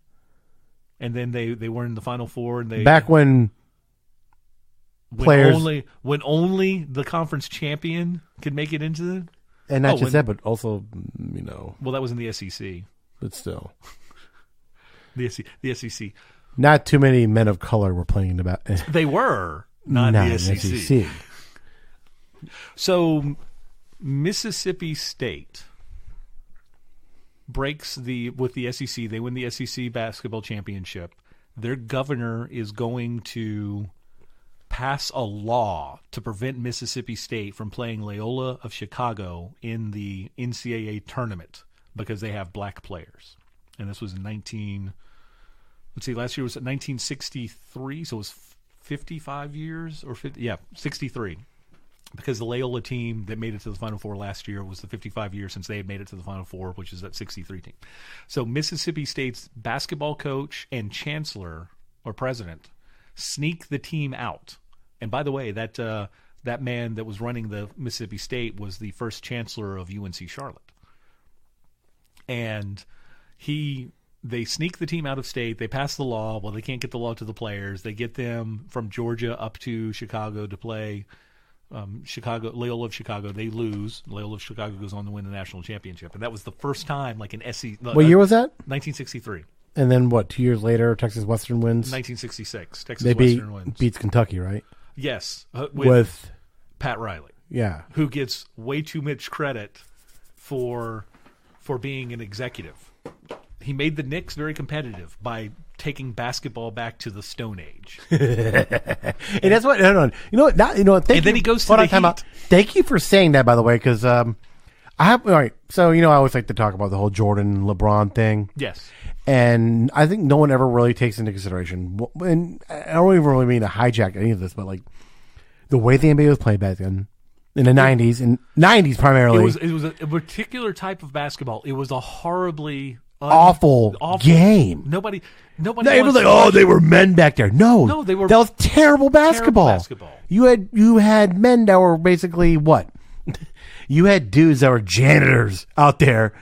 And then they were in the Final Four. And back when players... When only the conference champion could make it into the... And not just that, but also, Well, that was in the SEC. But still. The SEC. Not too many men of color were playing in They were, not in the SEC. So, Mississippi State breaks with the SEC. They win the SEC basketball championship. Their governor is going to pass a law to prevent Mississippi State from playing Loyola of Chicago in the NCAA tournament because they have black players. And this was in last year was 1963, so it was 55 years or 63. Because the Loyola team that made it to the Final Four last year was the 55 years since they had made it to the Final Four, which is that 63 team. So Mississippi State's basketball coach and chancellor or president sneak the team out. And by the way, that man that was running the Mississippi State was the first chancellor of UNC Charlotte. And they sneak the team out of state. They pass the law. Well, they can't get the law to the players. They get them from Georgia up to Chicago to play Loyola of Chicago. They lose. Loyola of Chicago goes on to win the national championship, and that was the first time, like an SEC. What year was that? 1963. And then 2 years later, Texas Western wins. 1966. Texas Western wins. Beats Kentucky, right? Yes, with Pat Riley. Yeah, who gets way too much credit for being an executive. He made the Knicks very competitive by taking basketball back to the Stone Age. And that's what. No. You know what? And then he goes to the Heat. Thank you for saying that, by the way, because I have. All right, so I always like to talk about the whole Jordan LeBron thing. Yes. And I think no one ever really takes into consideration, and I don't even really mean to hijack any of this, but like the way the NBA was played back then. In the 90s primarily. It was a particular type of basketball. It was a horribly awful game. Nobody. They were like, they were men back there. No, they were. That was terrible basketball. You had men that were basically what? You had dudes that were janitors out there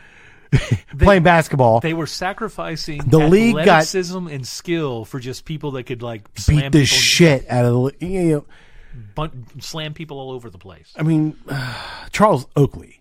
playing basketball. They were sacrificing The league got- athleticism and skill for just people that could like slam Beat the people, shit out of the. slam people all over the place. I mean, Charles Oakley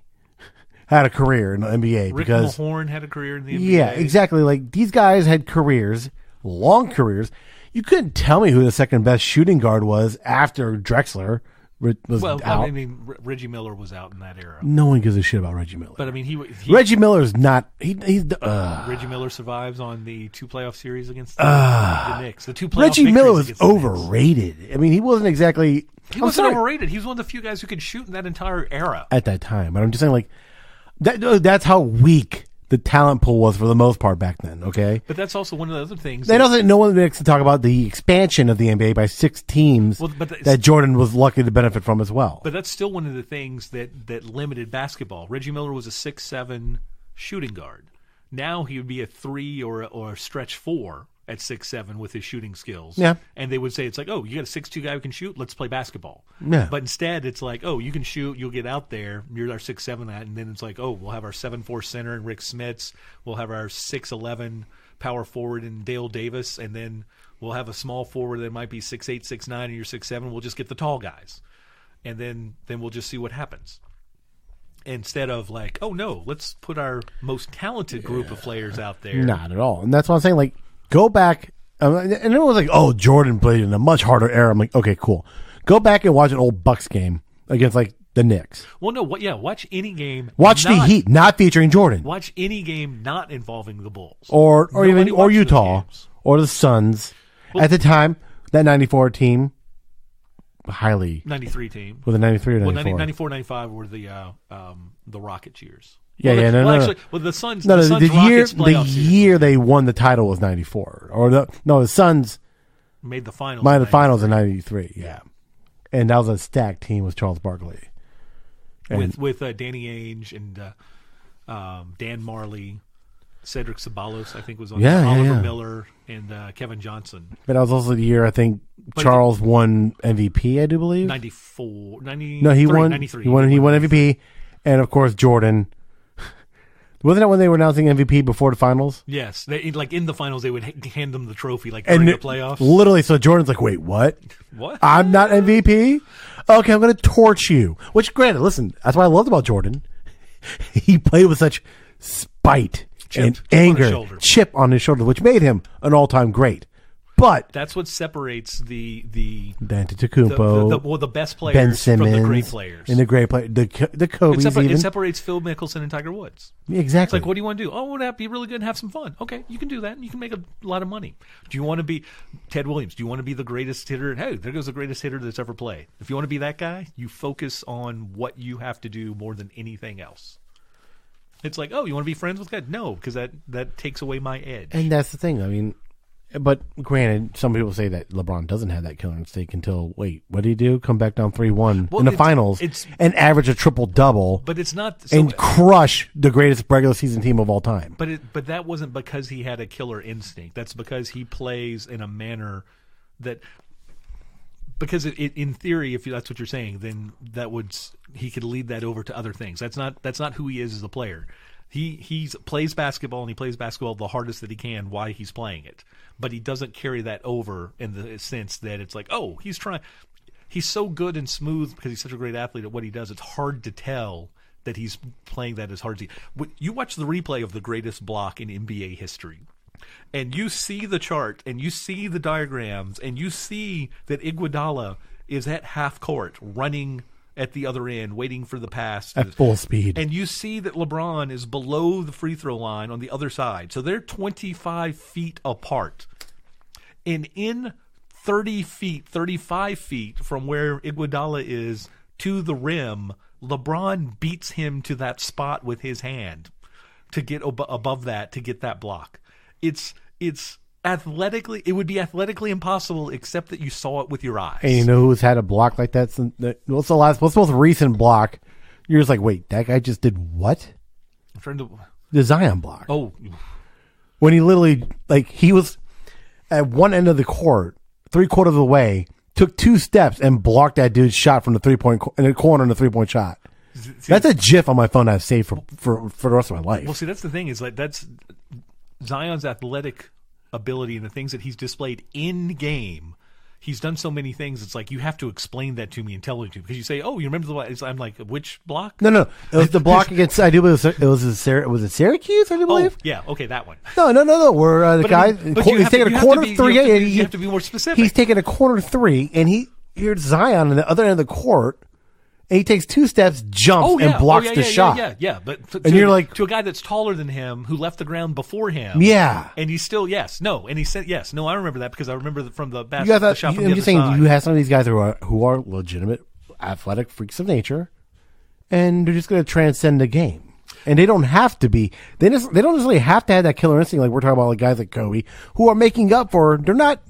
had a career in the NBA Rick because Mahorn had a career in the NBA. yeah, exactly. Like these guys had careers, long careers. You couldn't tell me who the second best shooting guard was after Drexler was Well, out. I mean, Reggie Miller was out in that era. No one gives a shit about Reggie Miller. But I mean, he Reggie Miller is not. He's Reggie Miller survives on the 2 playoff series against the Knicks. The 2 playoff Reggie Miller was victories against the Knicks. overrated. I mean, he wasn't exactly. He wasn't overrated. He was one of the few guys who could shoot in that entire era. At that time, but I'm just saying, like that's how weak the talent pool was for the most part back then. Okay, But that's also one of the other things. they don't. No one makes to talk about the expansion of the NBA by 6 teams that Jordan was lucky to benefit from as well. But that's still one of the things that limited basketball. Reggie Miller was a 6'7" shooting guard. Now he would be a 3 or a stretch 4 at 6'7" with his shooting skills. Yeah. And they would say, it's like, oh, you got a 6'2" guy who can shoot? Let's play basketball. Yeah. But instead, it's like, oh, you can shoot, you'll get out there, you're our 6'7" at, and then it's like, oh, we'll have our 7'4" center and Rick Smits, we'll have our 6'11" power forward and Dale Davis, and then we'll have a small forward that might be 6'8", 6'9", and you're 6'7". We'll just get the tall guys. And then we'll just see what happens. Instead of like, oh no, let's put our most talented group of players out there. Not at all. And that's what I'm saying. Like, go back. And it was like, oh, Jordan played in a much harder era. I'm like, okay, cool. Go back and watch an old Bucks game against like the Knicks. Well, no, watch any game. Watch the Heat, not featuring Jordan, Watch any game not involving the Bulls, or Nobody watched Utah, those games. or the Suns. At the time, that '94 team, highly 93 team. with a '93 or Well, '94. 94, 95 were the Rocket years. Yeah, well, yeah, no, well, no, actually, well, the Suns. No, the the Suns year Rockets playoff series year they won the title was '94, or the Suns made the finals. made the finals in '93. Yeah, and that was a stacked team with Charles Barkley, and with Danny Ainge and Dan Marley, Cedric Ceballos, I think was on Yeah, yeah, Oliver yeah. Miller and Kevin Johnson. but that was also the year I think Charles won MVP. I do believe 94, 90, No, he won. 93. He won MVP, and of course Jordan. Wasn't that when they were announcing MVP before the finals? Yes, like in the finals, they would hand them the trophy like And during the playoffs. literally, so Jordan's like, "Wait, what? What? I'm not MVP? Okay, I'm going to torch you." Which, granted, listen, that's what I loved about Jordan. He played with such spite and Chip on his anger, shoulder. chip on his shoulder, which made him an all-time great. But That's what separates the Antetokounmpo, the best players Ben Simmons, from the great players. and the great play, the Kobe's even. It separates Phil Mickelson and Tiger Woods. It's Exactly. like, what do you want to do? Oh, I want to be really good and have some fun. Okay, you can do that. And you can make a lot of money. Do you want to be Ted Williams? Do you want to be the greatest hitter? Hey, there goes the greatest hitter that's ever played. If you want to be that guy, you focus on what you have to do more than anything else. It's like, oh, you want to be friends with God? No, because that takes away my edge. And that's the thing. I mean, but granted, some people say that LeBron doesn't have that killer instinct until, wait, what did he do? Come back down 3-1 in the finals and average a triple-double But it's not and crush the greatest regular season team of all time. But that wasn't because he had a killer instinct. That's because he plays in a manner that, because in theory, if that's what you're saying, then he could lead that over to other things. That's not who he is as a player. He plays basketball, and he plays basketball the hardest that he can while he's playing it. But he doesn't carry that over in the sense that it's like, oh, he's so good and smooth because he's such a great athlete at what he does. It's hard to tell that he's playing that as hard as you watch the replay of the greatest block in NBA history, and you see the chart, and you see the diagrams, and you see that Iguodala is at half court running at the other end, waiting for the pass. At full speed. And you see that LeBron is below the free throw line on the other side. So they're 25 feet apart. And in 30 feet, 35 feet from where Iguodala is to the rim, LeBron beats him to that spot with his hand to get above that, to get that block. It's athletically, it would be athletically impossible except that you saw it with your eyes. And you know who's had a block like that? What's the most recent block? You're just like, wait, that guy just did what? I'm trying to. The Zion block. Oh, When he literally, like, he was at one end of the court, 3/4 of the way, took 2 steps and blocked that dude's shot from the 3-point in the corner in the 3-point shot. That's a GIF on my phone I've saved for the rest of my life. Well, see, that's the thing is like that's Zion's athletic ability and the things that he's displayed in game. He's done so many things. It's like you have to explain that to me and tell it to me because you say, "Oh, you remember the block?" I'm like, "Which block?" No. It was the block against. I do believe was it Syracuse? I do believe. Oh, yeah. Okay, that one. No. Where the guy he's taking a corner three. You have to be more specific. He's taking a corner three, and here's Zion on the other end of the court. And he takes 2 steps, jumps, and blocks the shot. Yeah. But and you're like to a guy that's taller than him, who left the ground before him. Yeah. And he's still and he said yes. No, I remember that because I remember from the shot from the I'm other just saying, side. you have some of these guys who are legitimate athletic freaks of nature, and they're just going to transcend the game. And they don't have to be. They don't necessarily have to have that killer instinct like we're talking about, like guys like Kobe, who are making up for. They're not.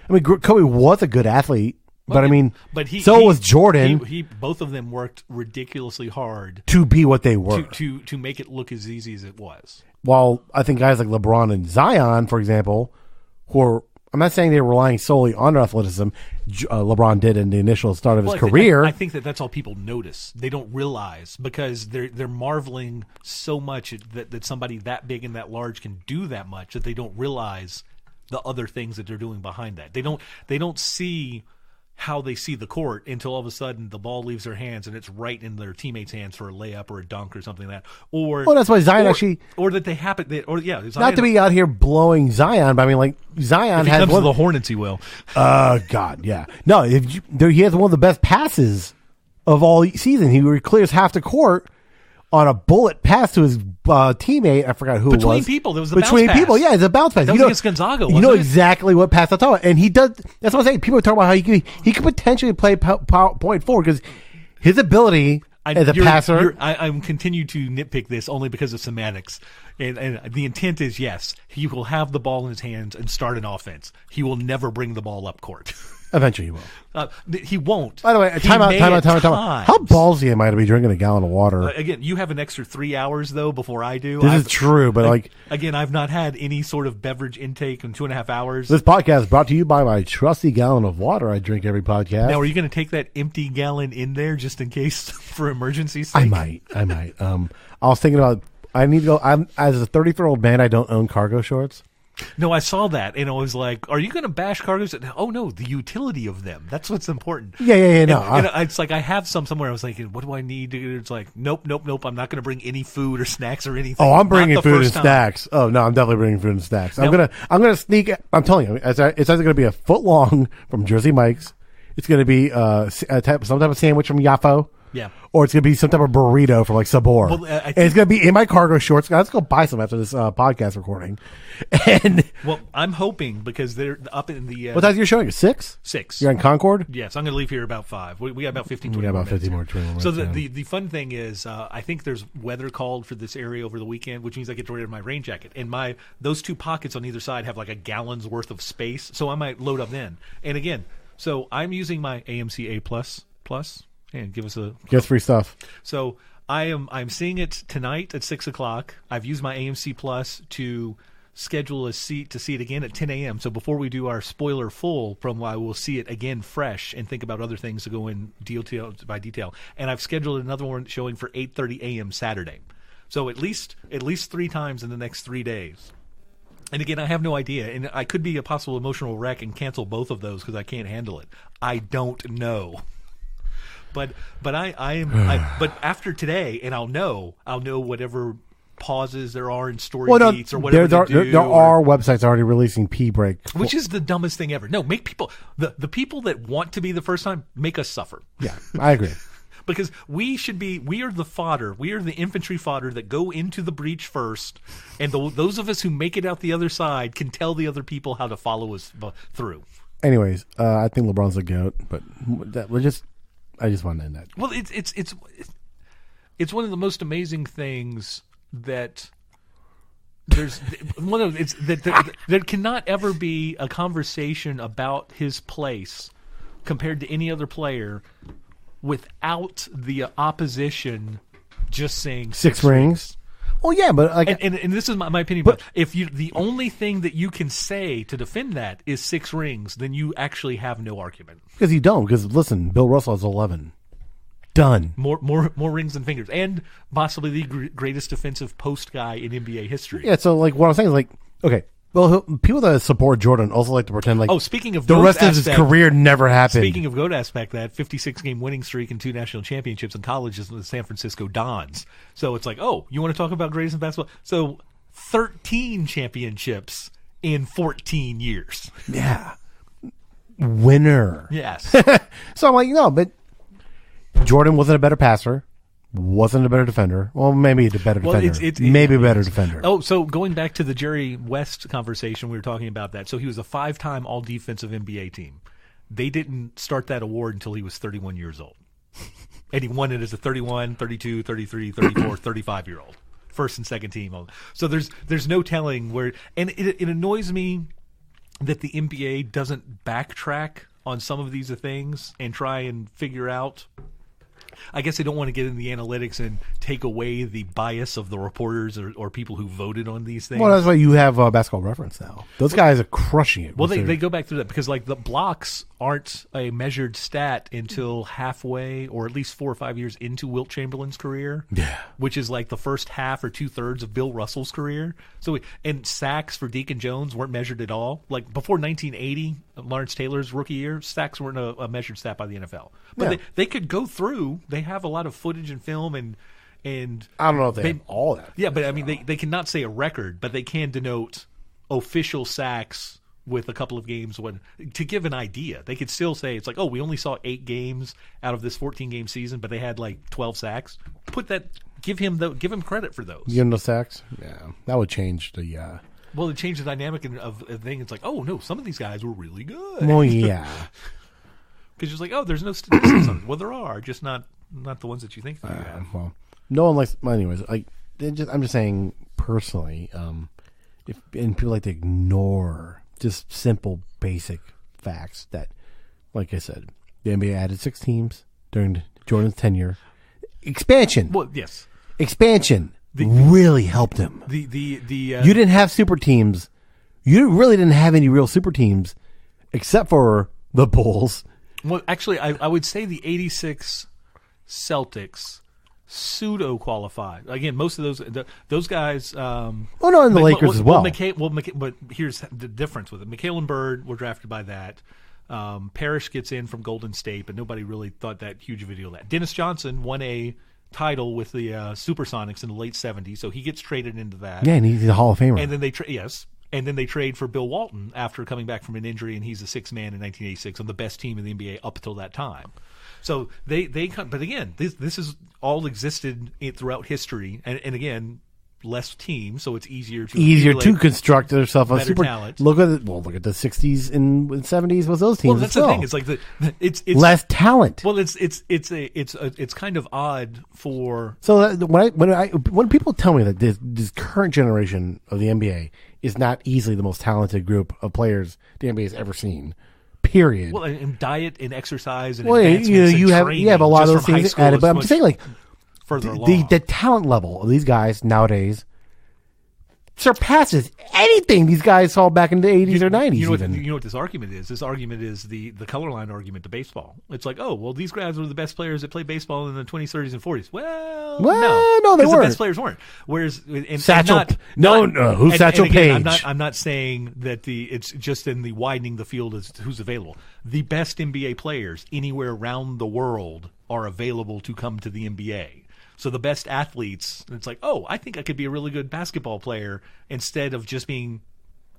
I mean, Kobe was a good athlete. But I mean, so was Jordan. Both of them worked ridiculously hard to be what they were, to make it look as easy as it was. While I think guys like LeBron and Zion, for example, I'm not saying they were relying solely on their athleticism. LeBron did in the initial start of his career. I think that's all people notice. They don't realize because they're marveling so much that somebody that big and that large can do that much that they don't realize the other things that they're doing behind that. They don't see how they see the court until all of a sudden the ball leaves their hands and it's right in their teammates' hands for a layup or a dunk or something like that. Or that's why Zion Zion, not to be out here blowing Zion, but I mean, like Zion has one of the Hornets, he will. God, yeah. No, he has one of the best passes of all season. He clears half the court on a bullet pass to his teammate. I forgot who it was. Between people. There was a Between bounce people, pass. yeah, it's a bounce pass. That was against Gonzaga, wasn't You know it? exactly what pass I'm talking about. And he does. That's what I'm saying. People are talking about how he could potentially play point forward because his ability as a passer. I'm continue to nitpick this only because of semantics. And the intent is, yes, he will have the ball in his hands and start an offense. He will never bring the ball up court. Eventually he will. He won't. By the way, time out. How ballsy am I to be drinking a gallon of water? Again, you have an extra 3 hours, though, before I do. This is true, but Again, I've not had any sort of beverage intake in 2.5 hours. This podcast is brought to you by my trusty gallon of water I drink every podcast. Now, are you going to take that empty gallon in there just in case for emergency's sake? I might. I was thinking about, I need to go, as a 33-year-old man, I don't own cargo shorts. No, I saw that, and I was like, are you going to bash cargoes? Oh, no, the utility of them. That's what's important. Yeah. No. And it's like, I have some somewhere. I was like, what do I need? It's like, nope. I'm not going to bring any food or snacks or anything. Oh, I'm bringing food and snacks. Oh, no, I'm definitely bringing food and snacks. I'm going to sneak, I'm telling you, it's either going to be a foot long from Jersey Mike's. It's going to be some type of sandwich from Yaffo. Yeah. Or it's going to be some type of burrito from like Sabor. Well, and it's going to be in my cargo shorts. Let's go buy some after this podcast recording. And well, I'm hoping because they're up in the... what time are you showing? 6? 6. You're in Concord? Yes, I'm going to leave here about 5. We got about 15, 20 We got about minutes. 15 more, 20 minutes. So the fun thing is I think there's weather called for this area over the weekend, which means I get to wear my rain jacket. And those 2 pockets on either side have like a gallon's worth of space, so I might load up then. And again, so I'm using my AMC A++. And give us free stuff. So I'm seeing it tonight at 6:00. I've used my AMC Plus to schedule a seat to see it again at 10 a.m. So before we do our spoiler full promo, I will see it again fresh and think about other things to go in detail by detail. And I've scheduled another one showing for 8:30 a.m. Saturday. So at least 3 times in the next 3 days. And again, I have no idea, and I could be a possible emotional wreck and cancel both of those because I can't handle it. I don't know. But but after today, and I'll know whatever pauses there are in story beats or whatever there are websites already releasing P-break, which is the dumbest thing ever. No, make people the people that want to be the first time make us suffer. Yeah, I agree. Because we are the fodder. We are the infantry fodder that go into the breach first, and those of us who make it out the other side can tell the other people how to follow us through. Anyways, I think LeBron's the GOAT, but I just want to end that. Well, it's one of the most amazing things that there's one of it's that there cannot ever be a conversation about his place compared to any other player without the opposition just saying 6 rings. Well, yeah, but and this is my opinion. But if the only thing that you can say to defend that is 6 rings, then you actually have no argument. Because you don't. Because listen, Bill Russell has 11. Done. More rings than fingers, and possibly the greatest defensive post guy in NBA history. Yeah, so like what I'm saying is like, okay, well, people that support Jordan also like to pretend like, speaking of the rest of his career never happened. Speaking of GOAT aspect, that 56-game winning streak and 2 national championships in college is the San Francisco Dons. So it's like, oh, you want to talk about greatest in basketball? So 13 championships in 14 years. Yeah. Winner. Yes. So I'm like, no, but Jordan wasn't a better passer, wasn't a better defender. Well, maybe a better defender. Maybe a better defender. Oh, so going back to the Jerry West conversation, we were talking about that. So he was a 5-time all-defensive NBA team. They didn't start that award until he was 31 years old. And he won it as a 31, 32, 33, 34, 35-year-old. First and second team. So there's no telling where – and it annoys me that the NBA doesn't backtrack on some of these things and try and figure out – I guess they don't want to get in the analytics and take away the bias of the reporters or people who voted on these things. Well, that's why you have Basketball Reference now. Those guys are crushing it. Well, they go back through that because like the blocks aren't a measured stat until halfway or at least 4 or 5 years into Wilt Chamberlain's career. Yeah. Which is like the first half or 2/3 of Bill Russell's career. So and sacks for Deacon Jones weren't measured at all. Like before 1980, Lawrence Taylor's rookie year, sacks weren't a measured stat by the NFL. But they could go through. They have a lot of footage and film and I don't know if they have all that. Yeah, but I mean they cannot say a record, but they can denote official sacks with a couple of games to give an idea. They could still say it's like, oh, we only saw 8 games out of this 14-game season, but they had like 12 sacks. Give him credit for those. You give him those sacks? Yeah, that would change the. Well, it changed the dynamic of a thing. It's like, oh no, some of these guys were really good. Well, yeah. Because you're like, oh, there's no statistics on it. Well, there are, just not the ones that you think you have. Well, no one likes. Well, anyways, I'm just saying personally, and people like to ignore just simple, basic facts that, like I said, the NBA added 6 teams during Jordan's tenure. Expansion. Well, yes. Expansion really helped him. You didn't have super teams. You really didn't have any real super teams, except for the Bulls. Well, actually, I would say the 86 Celtics pseudo qualified. Again, most of those guys. And the Lakers as well. But here's the difference with it. McHale and Bird were drafted by that. Parrish gets in from Golden State, but nobody really thought that huge of a deal. That Dennis Johnson won a title with the Supersonics in the late 70s, so he gets traded into that. Yeah, and he's a Hall of Famer. And then they trade for Bill Walton after coming back from an injury, and he's a 6th man in 1986 on the best team in the NBA up until that time. So but again, this is all existed throughout history, and again, less teams, so it's easier to construct yourself a super talent. Look at the 60s and 70s was those teams. Well, that's the thing. It's like it's less talent. Well, it's kind of odd for. So when people tell me that this current generation of the NBA is not easily the most talented group of players the NBA has ever seen. Period. Well, and diet and exercise and you have a lot of those things added, but I'm just saying like further along. The talent level of these guys nowadays surpasses anything these guys saw back in the 80s or 90s. You know what this argument is? This argument is the color line argument to baseball. It's like, oh, well, these guys were the best players that played baseball in the 20s, 30s, and 40s. Well, no, they weren't. The best players weren't. Whereas, Satchel, who's Satchel Paige? I'm not saying that it's just in the widening the field as who's available. The best NBA players anywhere around the world are available to come to the NBA. So the best athletes, it's like, oh, I think I could be a really good basketball player instead of just being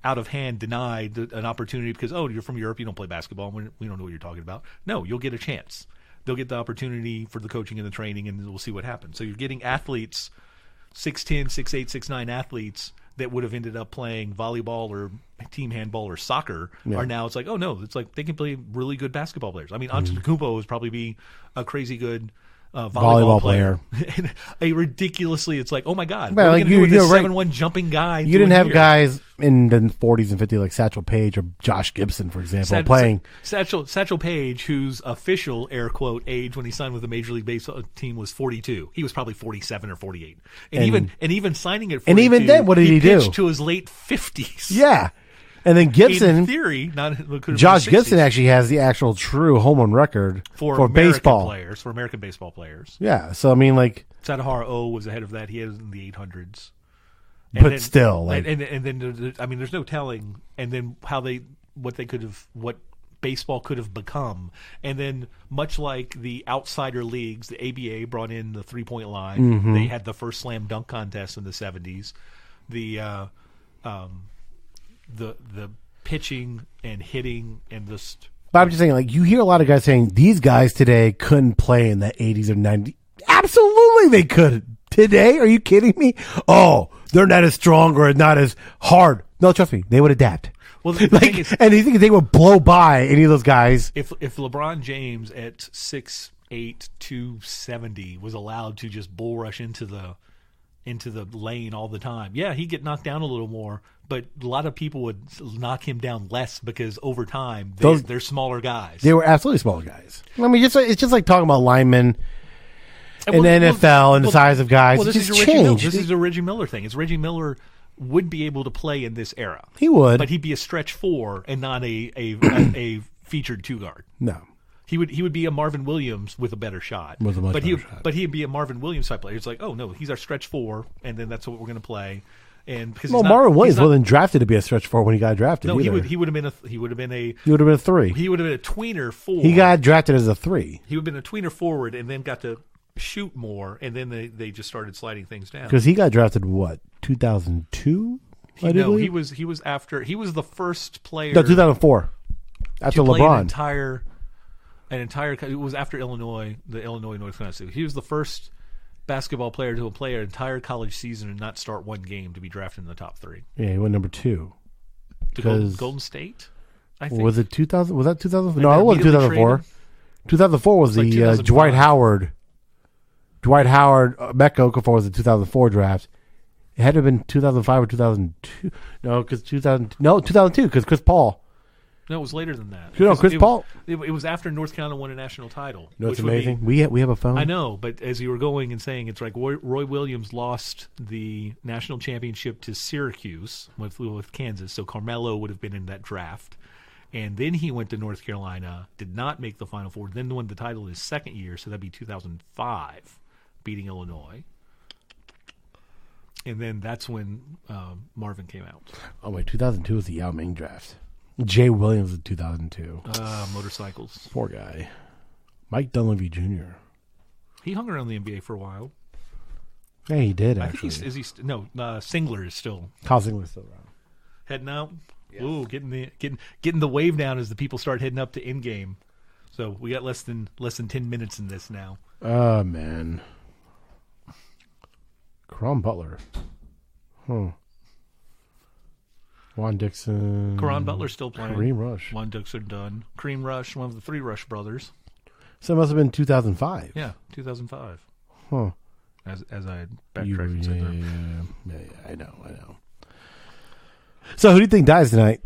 out of hand denied an opportunity because, oh, you're from Europe, you don't play basketball, we don't know what you're talking about. No, you'll get a chance. They'll get the opportunity for the coaching and the training, and we'll see what happens. So you're getting athletes, 6'10", 6'8", 6'9" athletes that would have ended up playing volleyball or team handball or soccer are now, it's like, oh, no, it's like they can play really good basketball players. I mean, Antetokounmpo would probably be a crazy good volleyball player. A ridiculously, it's like, oh my God, what are we going to do with this 7'1" jumping guy? You didn't have guys in the 40s and 50s like Satchel Paige or Josh Gibson, for example, playing. Satchel Paige, whose official air quote age when he signed with the Major League Baseball team was 42. He was probably 47 or 48. And even signing at 42, and even then, what did he do? Pitched to his late 50s. Yeah. And then Gibson, in theory, Josh Gibson actually has the actual true home run record for baseball players, for American baseball players. Yeah, so I mean, like Sadahara O was ahead of that. He had in the 800s. But still, like, and then I mean, there's no telling. And then what baseball could have become. And then, much like the outsider leagues, the ABA brought in the 3-point line. Mm-hmm. They had the first slam dunk contest in the 70s. The pitching and hitting and just. But I'm just saying, like, you hear a lot of guys saying these guys today couldn't play in the 80s or 90s. Absolutely, they could. Today, are you kidding me? Oh, they're not as strong or not as hard. No, trust me, they would adapt. Well, the like, thing is, and you think they would blow by any of those guys? If LeBron James at 6'8", 270 was allowed to just bull rush into the lane all the time, yeah, he'd get knocked down a little more. But a lot of people would knock him down less because over time they're smaller guys. They were absolutely smaller guys. I mean, it's just like talking about linemen. In the NFL and the size of guys, well, this just changed. This is a Reggie Miller thing. It's Reggie Miller would be able to play in this era. He would, but he'd be a stretch 4 and not a featured 2 guard. No, he would be a Marvin Williams with a better shot. But he'd be a Marvin Williams type player. It's like, oh no, he's our stretch 4, and then that's what we're going to play. And because Marvin Williams wasn't drafted to be a stretch 4 when he got drafted. No, either. he would have been a 3. He would have been a tweener 4. He got drafted as a 3. He would have been a tweener forward, and then got to shoot more, and then they just started sliding things down. Because he got drafted 2002? No, he was the first player. No, 2004. After LeBron. An entire. It was after Illinois, the Illinois North Carolina. He was the first basketball player to play an entire college season and not start one game to be drafted in the top 3. Yeah, he went number 2. To Golden State. I think. Was it 2000? Was that 2000? No, it wasn't 2004. 2004 was the Dwight Howard. Dwight Howard, Mecca Okafor was the 2004 draft. It had to have been 2005 or 2002. No, because 2002, because Chris Paul. No, it was later than that. No, Chris Paul. It was after North Carolina won a national title. You know what's amazing? We have a phone. I know, but as you were going and saying, it's like Roy Williams lost the national championship to Syracuse with Kansas, so Carmelo would have been in that draft. And then he went to North Carolina, did not make the Final Four, then won the title his second year, so that'd be 2005. Beating Illinois, and then that's when Marvin came out. Oh wait, 2002 was the Yao Ming draft. Jay Williams in 2002. Motorcycles. Poor guy. Mike Dunleavy Jr. He hung around the NBA for a while. Yeah, he did. I Actually, think Singler is still. Kyle Singler's still around. Heading out. Yes. Ooh, getting the wave down as the people start heading up to Endgame. So we got less than 10 minutes in this now. Oh man. Caron Butler. Juan Dixon. Caron Butler's still playing. Kareem Rush. Juan Dixon done. Kareem Rush, one of the 3 Rush brothers. So it must have been 2005. Yeah, 2005. Huh. As I backtracked and said that. Yeah, I know. So who do you think dies tonight?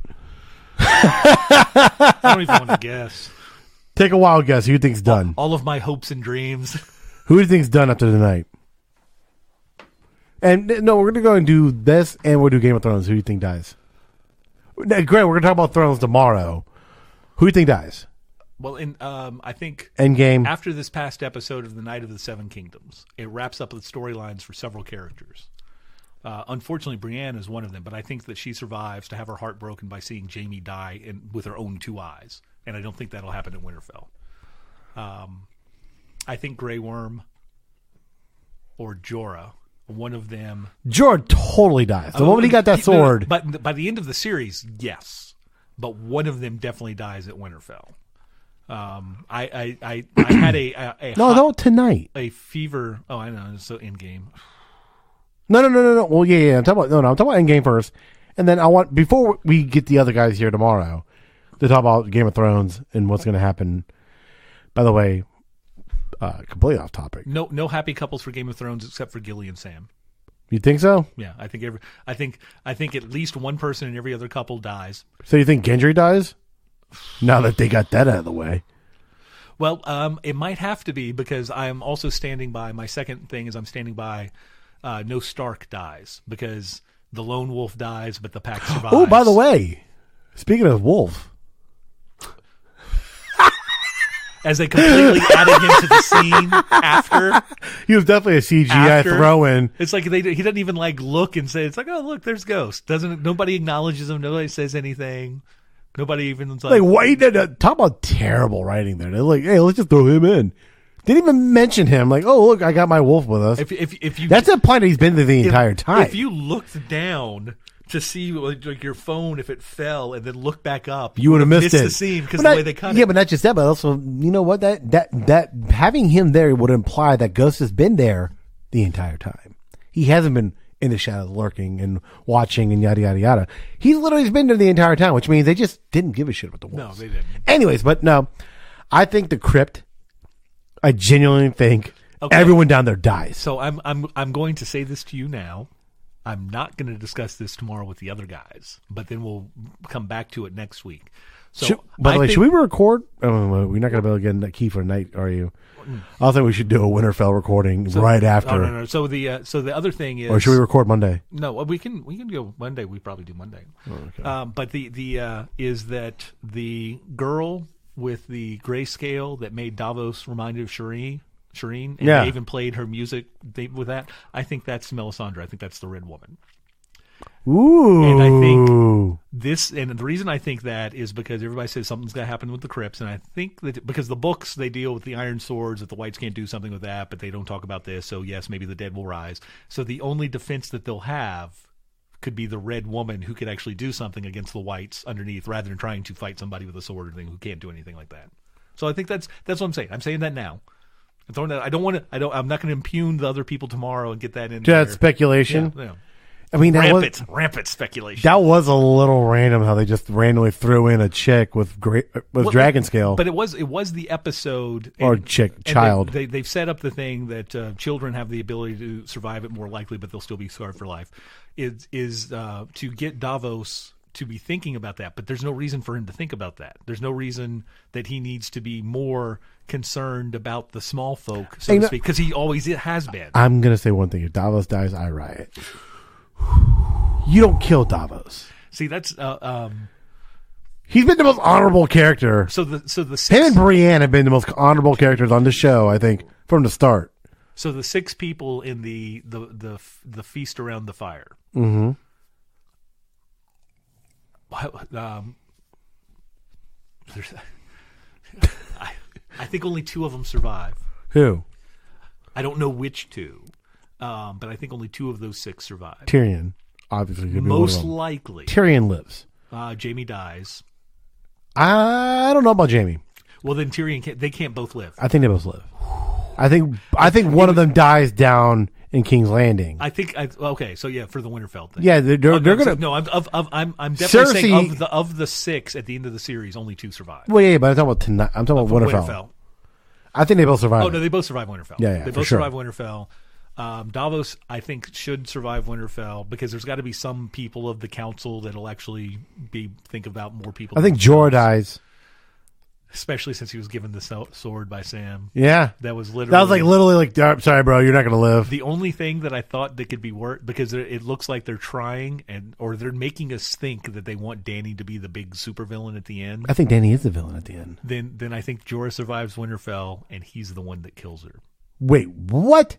I don't even want to guess. Take a wild guess. Who do you think's done? All of my hopes and dreams. Who do you think's done after tonight? And no, we're going to go and do this, and we'll do Game of Thrones. Who do you think dies? Great, we're going to talk about Thrones tomorrow. Who do you think dies? Well, I think Endgame. After this past episode of The Night of the Seven Kingdoms, it wraps up the storylines for several characters. Unfortunately, Brienne is one of them, but I think that she survives to have her heart broken by seeing Jaime die with her own 2 eyes, and I don't think that'll happen in Winterfell. I think Grey Worm or Jorah. One of them. Jorah totally dies. The moment he got that sword. But by the end of the series, yes. But one of them definitely dies at Winterfell. I had a no, tonight. A fever. Oh, I know. So Endgame. No. Well, yeah. I'm talking about Endgame first, and then I want before we get the other guys here tomorrow to talk about Game of Thrones and what's going to happen. By the way. Completely off topic. No happy couples for Game of Thrones except for Gilly and Sam. You think so? Yeah, I think at least one person in every other couple dies. So you think Gendry dies? Now that they got that out of the way. Well, it might have to be because I'm also standing by. My second thing is I'm standing by. No Stark dies because the lone wolf dies, but the pack survives. Oh, by the way, Speaking of Wolf. As they completely added him to the scene after. He was definitely a CGI throw-in. It's like he doesn't even like look and say, it's like, oh, look, there's Ghost. Nobody acknowledges him. Nobody says anything. Nobody even like wait, talk about terrible writing there. They're like, hey, let's just throw him in. Didn't even mention him. Like, oh, look, I got my wolf with us. If you, that's implying that he's been there the entire time. If you looked down to see like your phone, if it fell and then look back up, you would have missed it. The scene because the way they cut it. Yeah, but not just that, but also, you know what? That having him there would imply that Ghost has been there the entire time. He hasn't been in the shadows lurking and watching and yada, yada, yada. He's literally been there the entire time, which means they just didn't give a shit about the wolves. No, they didn't. Anyways, but no, I think the crypt, I genuinely think everyone down there dies. So I'm going to say this to you now. I'm not going to discuss this tomorrow with the other guys, but then we'll come back to it next week. So, by the way, should we record? Oh, we're not going to be able to get that key for tonight, are you? I think we should do a Winterfell recording right after. Oh, no. So the other thing is, or should we record Monday? No, we can go Monday. We probably do Monday. Oh, okay. But the is that the girl with the grayscale that made Davos reminded of Shireen, and they even played her music with that. I think that's Melisandre. I think that's the Red Woman. Ooh. And I think and the reason I think that is because everybody says something's going to happen with the crypts, and I think that because the books, they deal with the Iron Swords, that the Whites can't do something with that, but they don't talk about this, so yes, maybe the dead will rise. So the only defense that they'll have could be the Red Woman who could actually do something against the Whites underneath, rather than trying to fight somebody with a sword or thing who can't do anything like that. So I think that's what I'm saying. I'm saying that now. I'm throwing that. I'm not going to impugn the other people tomorrow and get that in. That's speculation. Yeah. I mean, rampant speculation. That was a little random how they just randomly threw in a chick with dragon scale. But it was the episode child. They've set up the thing that children have the ability to survive it more likely, but they'll still be scarred for life. Is to get Davos to be thinking about that, but there's no reason for him to think about that. There's no reason that he needs to be more concerned about the small folk, so to speak, because he always has been. I'm gonna say one thing: if Davos dies, I riot. You don't kill Davos. See, that's he's been the most honorable character. So the him and Brienne have been the most honorable characters on the show, I think, from the start. So the 6 people in the feast around the fire. Mm-hmm. I think only 2 of them survive. Who? I don't know which 2, but I think only 2 of those 6 survive. Tyrion, obviously, could be most likely. Tyrion lives. Jaime dies. I don't know about Jaime. Well, then Tyrion they can't both live. I think they both live. I think one of them dies down in King's Landing. Okay, so yeah, for the Winterfell thing. Yeah, they're gonna. No, I'm definitely saying of the 6 at the end of the series, only 2 survive. Well, yeah, but I'm talking about tonight. I'm talking about Winterfell. I think they both survive. Oh no, they both survive Winterfell. Yeah, they both survive Winterfell. Davos, I think, should survive Winterfell because there's got to be some people of the council that'll actually think about more people. I think Jere dies. Especially since he was given the sword by Sam. Yeah. That was literally like, sorry, bro, you're not going to live. The only thing that I thought that could be worse, because it looks like they're trying, or they're making us think that they want Dany to be the big supervillain at the end. I think Dany is the villain at the end. Then I think Jorah survives Winterfell, and he's the one that kills her. Wait, what?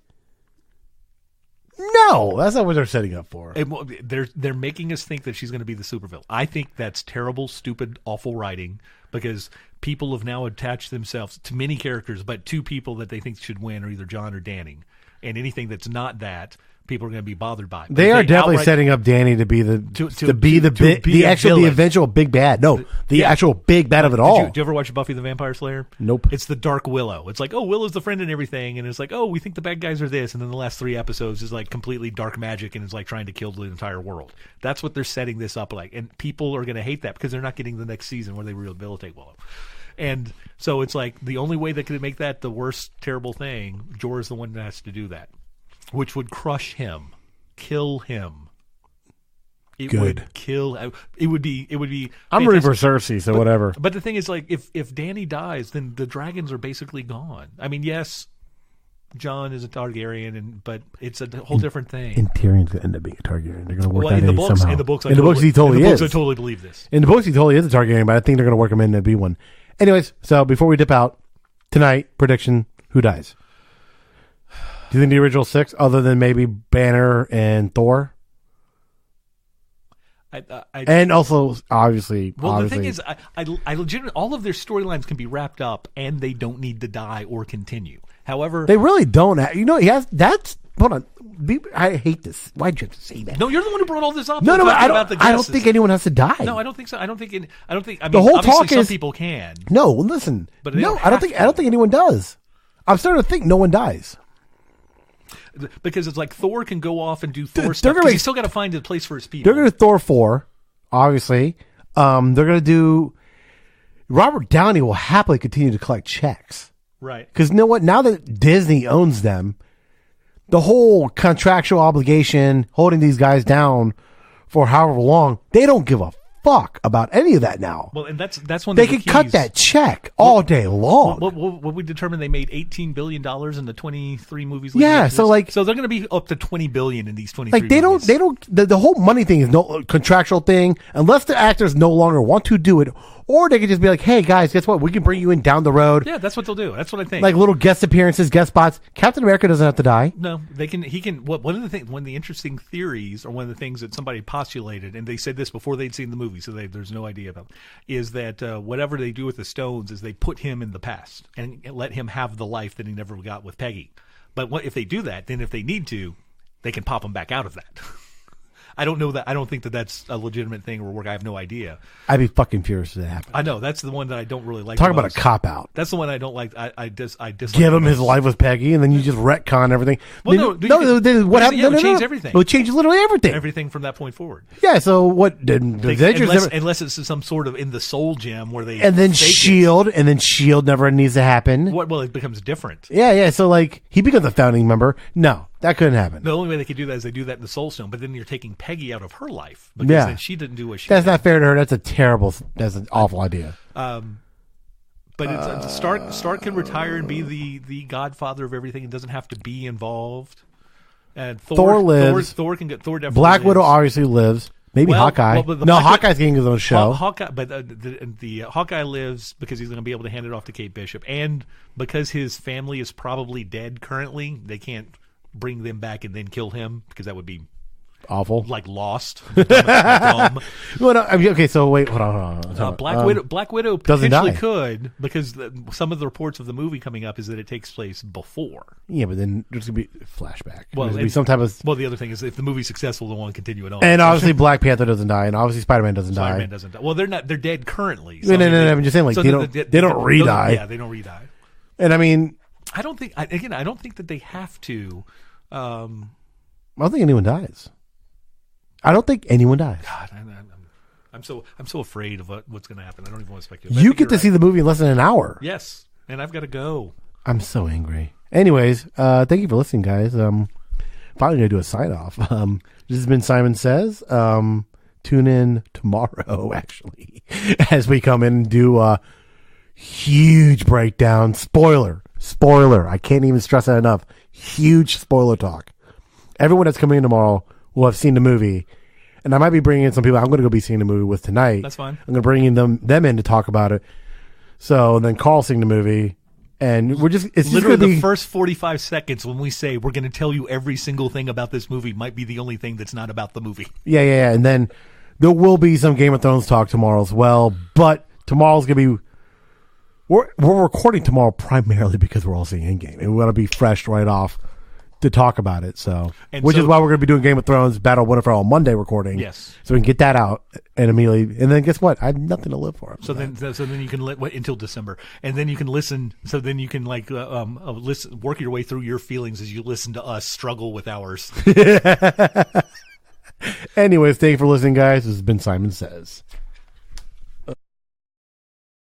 No, that's not what they're setting up for. They're making us think that she's going to be the supervillain. I think that's terrible, stupid, awful writing, because people have now attached themselves to many characters, but 2 people that they think should win are either Jon or Dany. And anything that's not that, people are going to be bothered by. They are definitely setting up Dany to be the eventual big bad. No, the actual big bad of it all. Did you ever watch Buffy the Vampire Slayer? Nope. It's the Dark Willow. It's like, oh, Willow's the friend and everything, and it's like, oh, we think the bad guys are this, and then the last 3 episodes is like completely dark magic, and it's like trying to kill the entire world. That's what they're setting this up like, and people are going to hate that because they're not getting the next season where they rehabilitate Willow. And so it's like the only way that could make that the worst terrible thing, Jorah's the one that has to do that, which would crush him. Kill him. It would kill. It would be. I'm rooting for Cersei, so whatever. But the thing is, like, if Dany dies, then the dragons are basically gone. I mean, yes, Jon is a Targaryen, but it's a whole different thing. And Tyrion's going to end up being a Targaryen. They're going to work that in the in books, somehow. In the books, he totally is. I totally believe this. In the books, he totally is a Targaryen, but I think they're going to work him in to be one. Anyways, so before we dip out, tonight, prediction, who dies? Do you think the original 6, other than maybe Banner and Thor? And also, obviously, the thing is, I legitimately, all of their storylines can be wrapped up, and they don't need to die or continue. However, they really don't. Hold on. I hate this. Why'd you have to say that? No, you're the one who brought all this up. No, I don't think anyone has to die. No, I don't think so. I mean, the whole talk is some people can. No, listen. But no, I don't think anyone does. I'm starting to think no one dies. Because it's like Thor can go off and do Thor stuff. Because he's still got to find a place for his people. They're going to Thor 4, obviously. They're going to do. Robert Downey will happily continue to collect checks. Right. Because you know what? Now that Disney owns them, the whole contractual obligation holding these guys down for however long, they don't give a fuck about any of that now. Well, and that's one they can cut that check all day long. What we determined, they made $18 billion in the 23 movies. Yeah, so they're going to be up to $20 billion in these 23. Like they movies. don't. The whole money thing is no contractual thing unless the actors no longer want to do it, or they could just be like, "Hey guys, guess what? We can bring you in down the road." Yeah, that's what they'll do. That's what I think. Like little guest appearances, guest spots. Captain America doesn't have to die. No, they can. He can. One of the interesting theories, or one of the things that somebody postulated, and they said this before they'd seen the movie, so there's no idea about, is that whatever they do with the stones is they put him in the past and let him have the life that he never got with Peggy. But if they do that, then if they need to, they can pop him back out of that. I don't know that. I don't think that that's a legitimate thing or work. I have no idea. I'd be fucking furious if that happened. I know that's the one that I don't really like. Talk about a cop out. That's the one I don't like. I dislike. Give him his life with Peggy, and then you just retcon everything. Well, what happened? It changes everything. It changes literally everything. Everything from that point forward. Yeah. So what? Unless it's some sort of in the Soul Gem where they and then Shield never needs to happen. Well, it becomes different. Yeah. So like he becomes a founding member. No. That couldn't happen. The only way they could do that is they do that in the Soul Stone, but then you're taking Peggy out of her life because then she didn't do what she That's did. not fair to her. That's an awful idea. But it's Stark can retire and be the godfather of everything. It doesn't have to be involved. And Thor lives. Thor can get. Thor definitely Black lives. Widow obviously lives. Maybe Hawkeye. Hawkeye's getting his own show. Hawkeye, but the Hawkeye lives because he's going to be able to hand it off to Kate Bishop, and because his family is probably dead currently, they can't bring them back and then kill him because that would be awful, like Lost. Dumb. Well, no, okay, so wait, hold on. Black Widow potentially could, because some of the reports of the movie coming up is that it takes place before. Yeah, but then there's gonna be a flashback. Well, there's gonna be some type of. Well, the other thing is if the movie's successful, they want to continue it on. And obviously, Black Panther doesn't die, and obviously, Spider-Man doesn't die. Spider-Man doesn't die. Well, they're not. They're dead currently. So no. I'm just saying, like they don't re-die. Yeah, they don't re-die. And I mean, I don't think. Again, I don't think that they have to. I don't think anyone dies. I don't think anyone dies. God, I'm so afraid of what's going to happen. I don't even want to speculate. You get to see the movie in less than an hour. Yes, and I've got to go. I'm so angry. Anyways, thank you for listening, guys. Probably gonna do a sign off. This has been Simon Says. Tune in tomorrow, actually, as we come in and do a huge breakdown. Spoiler. I can't even stress that enough. Huge spoiler talk. Everyone that's coming in tomorrow will have seen the movie, and I might be bringing in some people I'm going to go be seeing the movie with tonight. That's fine. I'm going to bring in them in to talk about it. So then Carl seeing the movie, and it's literally the first 45 seconds when we say we're going to tell you every single thing about this movie might be the only thing that's not about the movie. Yeah. And then there will be some Game of Thrones talk tomorrow as well, but tomorrow's going to be. We're recording tomorrow primarily because we're all seeing Endgame, and we want to be fresh right off to talk about it. Which is why we're going to be doing Game of Thrones Battle of Winterfell on Monday recording. Yes, so we can get that out and immediately. And then guess what? I have nothing to live for. So then you can wait until December, and then you can listen. So then you can listen, work your way through your feelings as you listen to us struggle with ours. Anyways, thank you for listening, guys. This has been Simon Says.